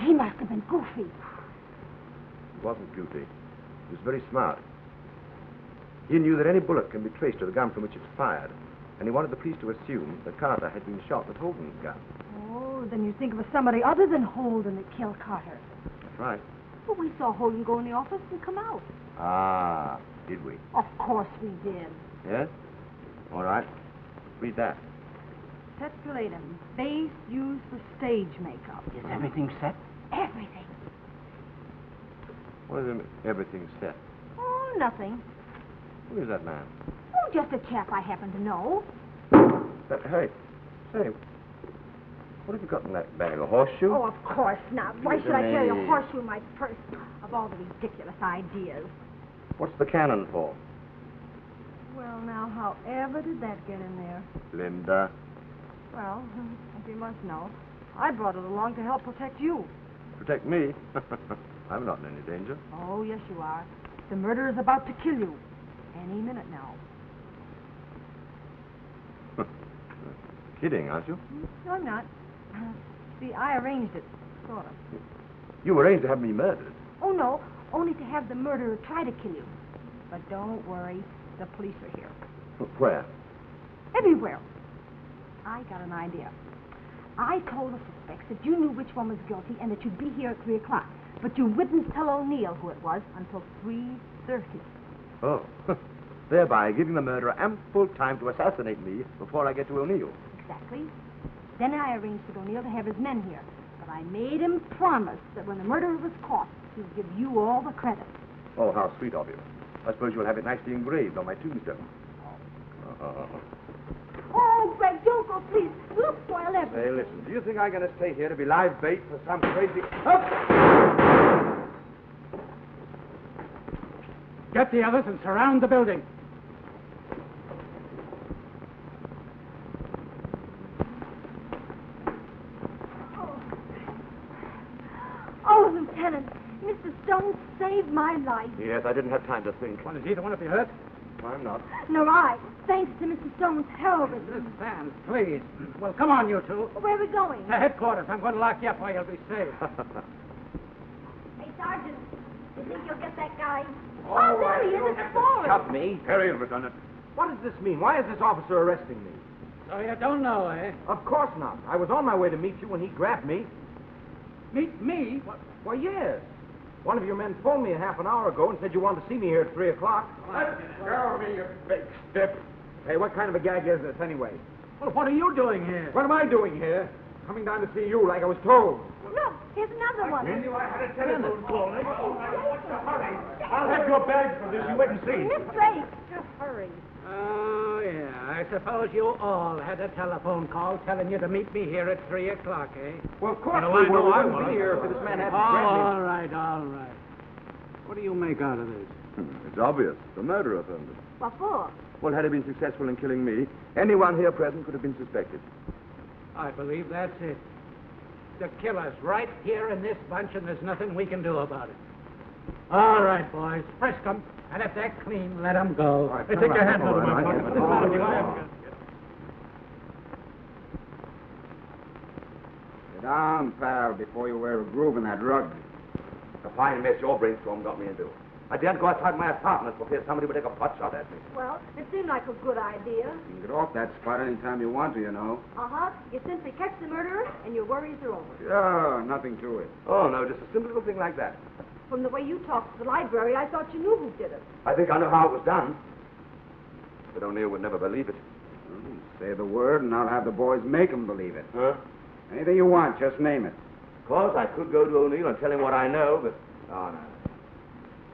He must have been goofy. He wasn't guilty. He was very smart. He knew that any bullet can be traced to the gun from which it's fired, and he wanted the police to assume that Carter had been shot with Holden's gun. Oh, then you think it was somebody other than Holden that killed Carter. That's right. But we saw Holden go in the office and come out. Ah, did we? Of course we did. Yes? All right. Read that. Petrolatum, base used for stage makeup. Is everything set? Everything. What is everything set? Oh, nothing. Who is that man? Oh, just a chap I happen to know. Hey, say, what have you got in that bag? A horseshoe? Oh, of course not. Why should I Isn't carry he? a horseshoe in my purse? Of all the ridiculous ideas. What's the cannon for? Well, now, however did that get in there? Linda. Well, as you must know, I brought it along to help protect you. Protect me? I'm not in any danger. Oh, yes, you are. The murderer's about to kill you. Any minute now. Kidding, aren't you? No, I'm not. See, I arranged it, sort of. You arranged to have me murdered. Oh, no, only to have the murderer try to kill you. But don't worry, the police are here. Where? Everywhere. I got an idea. I told the suspects that you knew which one was guilty and that you'd be here at 3 o'clock. But you wouldn't tell O'Neill who it was until 3:30. Oh, thereby giving the murderer ample time to assassinate me before I get to O'Neill. Exactly. Then I arranged with O'Neill to have his men here. But I made him promise that when the murderer was caught, he'd give you all the credit. Oh, how sweet of you. I suppose you'll have it nicely engraved on my tombstone. Oh, Greg, don't go, please. We'll spoil everything. Hey, listen, do you think I'm going to stay here to be live bait for some crazy... Get the others and surround the building. Oh, Lieutenant, Mr. Stone saved my life. Yes, I didn't have time to think. Well, is he the one to be hurt? I'm not. Nor I, thanks to Mr. Stone's heroism. Miss Sands, please. Well, come on, you two. Where are we going? To headquarters. I'm going to lock you up while you'll be safe. Hey, Sergeant, you think you'll get that guy? Oh, there he is, it's Forrest. Stop me. Hurry, Lieutenant. What does this mean? Why is this officer arresting me? So you don't know, eh? Of course not. I was on my way to meet you when he grabbed me. Meet me? What? Why, yes. One of your men phoned me a half an hour ago and said you wanted to see me here at 3 o'clock. Let go of me, you big stiff. Hey, what kind of a gag is this anyway? Well, what are you doing here? What am I doing here? Coming down to see you like I was told. Look, here's another one. I had a telephone call. What's the hurry? I'll have your bag for this. You wait and see. Miss Drake, just hurry. Oh, yeah. I suppose you all had a telephone call telling you to meet me here at 3 o'clock, eh? Well, of course No, we I were. know We I wouldn't was. be here if this man hadn't Oh, grabbed me. all right, all right. What do you make out of this? It's obvious. The murderer phoned us. What for? Well, had he been successful in killing me, anyone here present could have been suspected. I believe that's it. The killer's right here in this bunch, and there's nothing we can do about it. All right, boys, frisk them, and if they're clean, let them go. right, Hey, come take your on. hands out of my All right, pocket. all Put this right. on you. I haven't got- down, pal, before you wear a groove in that rug. The fine mess your brainstorm got me into. I daren't go outside my apartment for fear somebody would take a pot shot at me. Well, it seemed like a good idea. You can get off that spot anytime you want to, you know. Uh-huh. You simply catch the murderer, and your worries are over. Yeah, nothing to it. Oh, no, just a simple little thing like that. From the way you talked to the library, I thought you knew who did it. I think I know how it was done. But O'Neill would never believe it. Say the word, and I'll have the boys make 'em believe it. Huh? Anything you want, just name it. Of course, I could go to O'Neill and tell him what I know, but... Oh, no.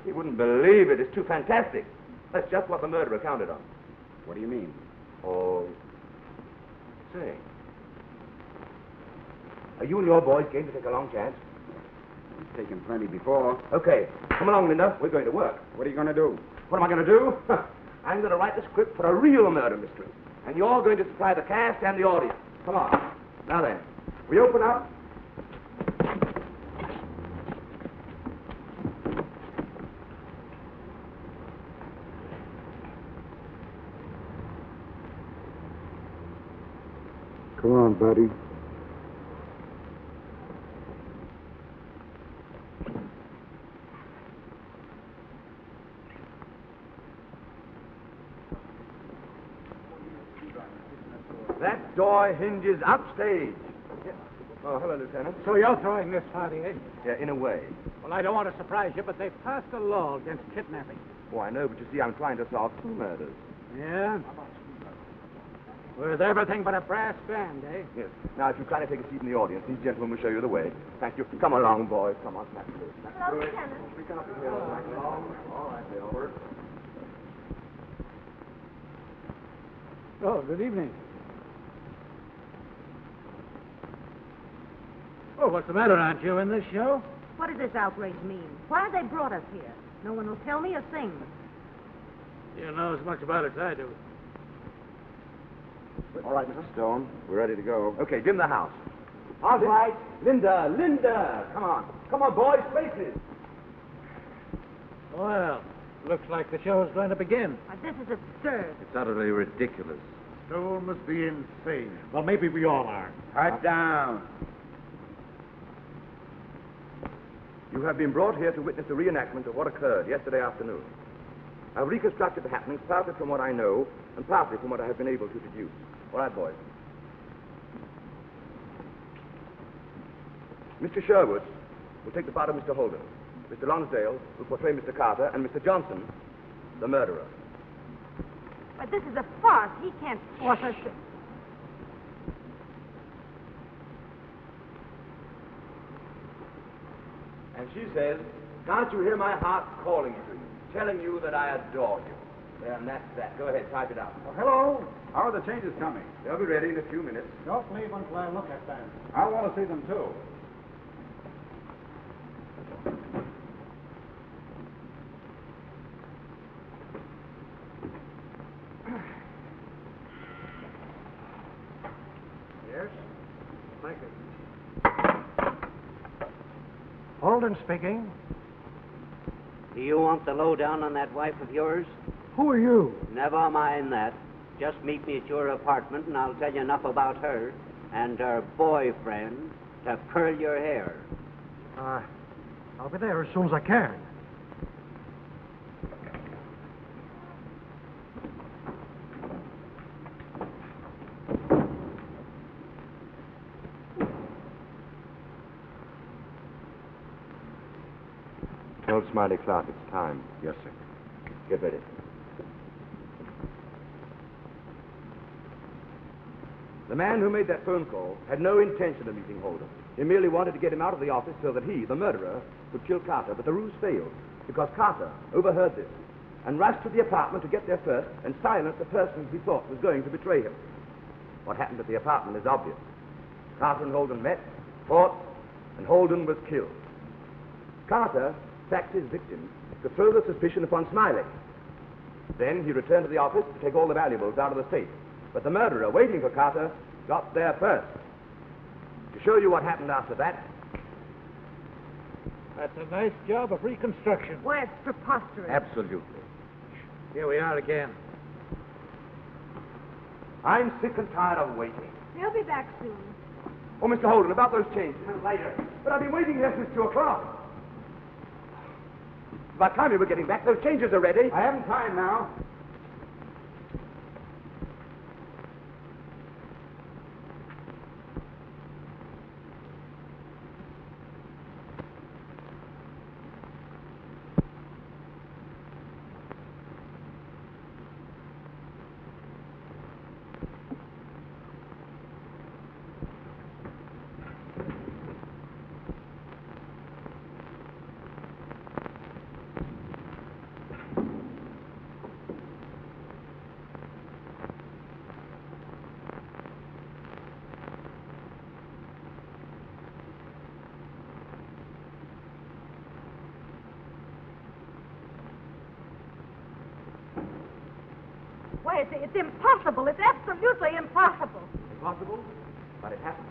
He wouldn't believe it. It's too fantastic. That's just what the murderer counted on. What do you mean? Oh... Say... Are you and your boys game to take a long chance? I've taken plenty before. Okay. Come along, Linda. We're going to work. What are you going to do? What am I going to do? I'm going to write the script for a real murder mystery. And you're going to supply the cast and the audience. Come on. Now then, we open up. Come on, buddy. That door hinges upstage. Yeah. Oh, hello, Lieutenant. So you're throwing this party, eh? Yeah, in a way. Well, I don't want to surprise you, but they've passed a law against kidnapping. Oh, I know, but you see, I'm trying to solve 2 murders. Yeah? With everything but a brass band, eh? Yes. Now, if you kindly take a seat in the audience, these gentlemen will show you the way. Thank you. Come along, boys. Come on, snap through. Hello, Lieutenant. We can't be here all night long. All right, Bill. Oh, good evening. Oh, what's the matter? Aren't you in this show? What does this outrage mean? Why have they brought us here? No one will tell me a thing. You know as much about it as I do. All right, Mr. Stone. We're ready to go. Okay, dim the house. All right. Linda. Come on. Come on, boys. Faces. Well, looks like the show's going to begin. This is absurd. It's utterly ridiculous. Stone must be insane. Well, maybe we all are. Pipe down. You have been brought here to witness the reenactment of what occurred yesterday afternoon. I've reconstructed the happenings partly from what I know and partly from what I have been able to deduce. All right, boys. Mr. Sherwood will take the part of Mr. Holden. Mr. Lonsdale will portray Mr. Carter, and Mr. Johnson, the murderer. But this is a farce. He can't force us to... And she says, can't you hear my heart calling to you, telling you that I adore you? There, and that's that. Go ahead, type it out. Oh, hello. How are the changes coming? They'll be ready in a few minutes. Don't leave until I look at them. I want to see them, too. Yes? Thank you. Holden speaking. Do you want the lowdown on that wife of yours? Who are you? Never mind that. Just meet me at your apartment, and I'll tell you enough about her and her boyfriend to curl your hair. I'll be there as soon as I can. Tell Smiley Clark it's time. Yes, sir. Get ready. The man who made that phone call had no intention of meeting Holden. He merely wanted to get him out of the office so that he, the murderer, could kill Carter. But the ruse failed because Carter overheard this and rushed to the apartment to get there first and silence the person he thought was going to betray him. What happened at the apartment is obvious. Carter and Holden met, fought, and Holden was killed. Carter sacked his victim to throw the suspicion upon Smiley. Then he returned to the office to take all the valuables out of the safe. But the murderer, waiting for Carter, got there first. To show you what happened after that... That's a nice job of reconstruction. Why, it's preposterous. Absolutely. Here we are again. I'm sick and tired of waiting. They'll be back soon. Oh, Mr. Holden, about those changes. Later. But I've been waiting here since 2 o'clock. By the time you were getting back, those changes are ready. I haven't time now. Why, it's impossible. It's absolutely impossible. Impossible, but it happened.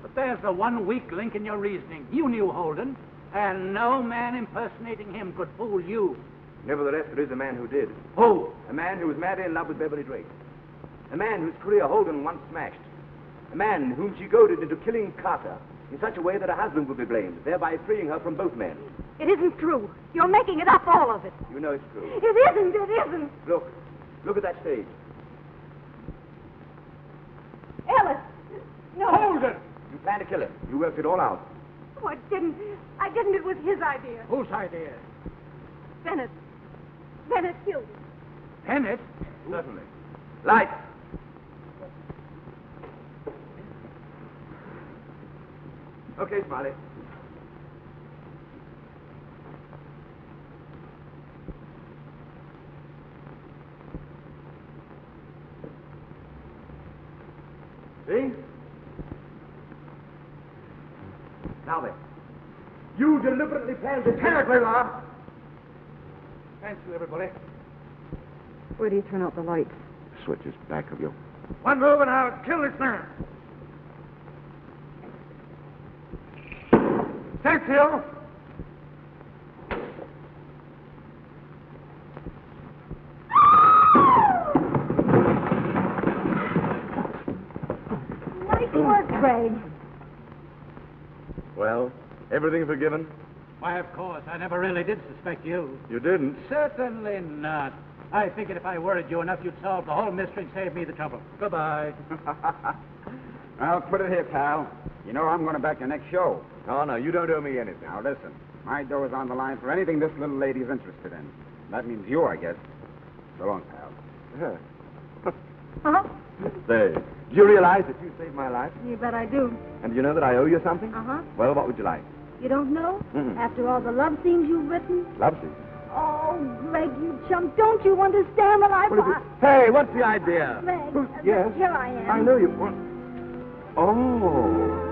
But there's the one weak link in your reasoning. You knew Holden, and no man impersonating him could fool you. Nevertheless, there is a man who did. Who? A man who was madly in love with Beverly Drake. A man whose career Holden once smashed. A man whom she goaded into killing Carter in such a way that her husband would be blamed, thereby freeing her from both men. It isn't true. You're making it up, all of it. You know it's true. It isn't. It isn't. Look at that stage. Ellis. No. Holden! You planned to kill him. You worked it all out. Oh, I didn't. I didn't. It was his idea. Whose idea? Bennett. Bennett killed him. Bennett? Certainly. Lights. Okay, Smiley. See? Now then, you deliberately planned this. Terribly, Rob. Thank you, everybody. Where do you turn out the lights? Switch is back of you. One move and I'll kill this man. Thanks, Hill. Nice work, Craig. Well, everything forgiven? Why, of course. I never really did suspect you. You didn't? Certainly not. I figured if I worried you enough, you'd solve the whole mystery and save me the trouble. Goodbye. I'll put it here, pal. You know I'm going to back your next show. Oh, no, you don't owe me anything. Now, listen. My dough is on the line for anything this little lady's interested in. That means you, I guess. So long, pal. Huh? Say, do you realize that you saved my life? You bet I do. And do you know that I owe you something? Uh-huh. Well, what would you like? You don't know? Mm-mm. After all the love scenes you've written? Love you. Oh, Greg, you chump, don't you understand that Hey, what's the idea? Greg, Yes. here I am. I know you want... Oh.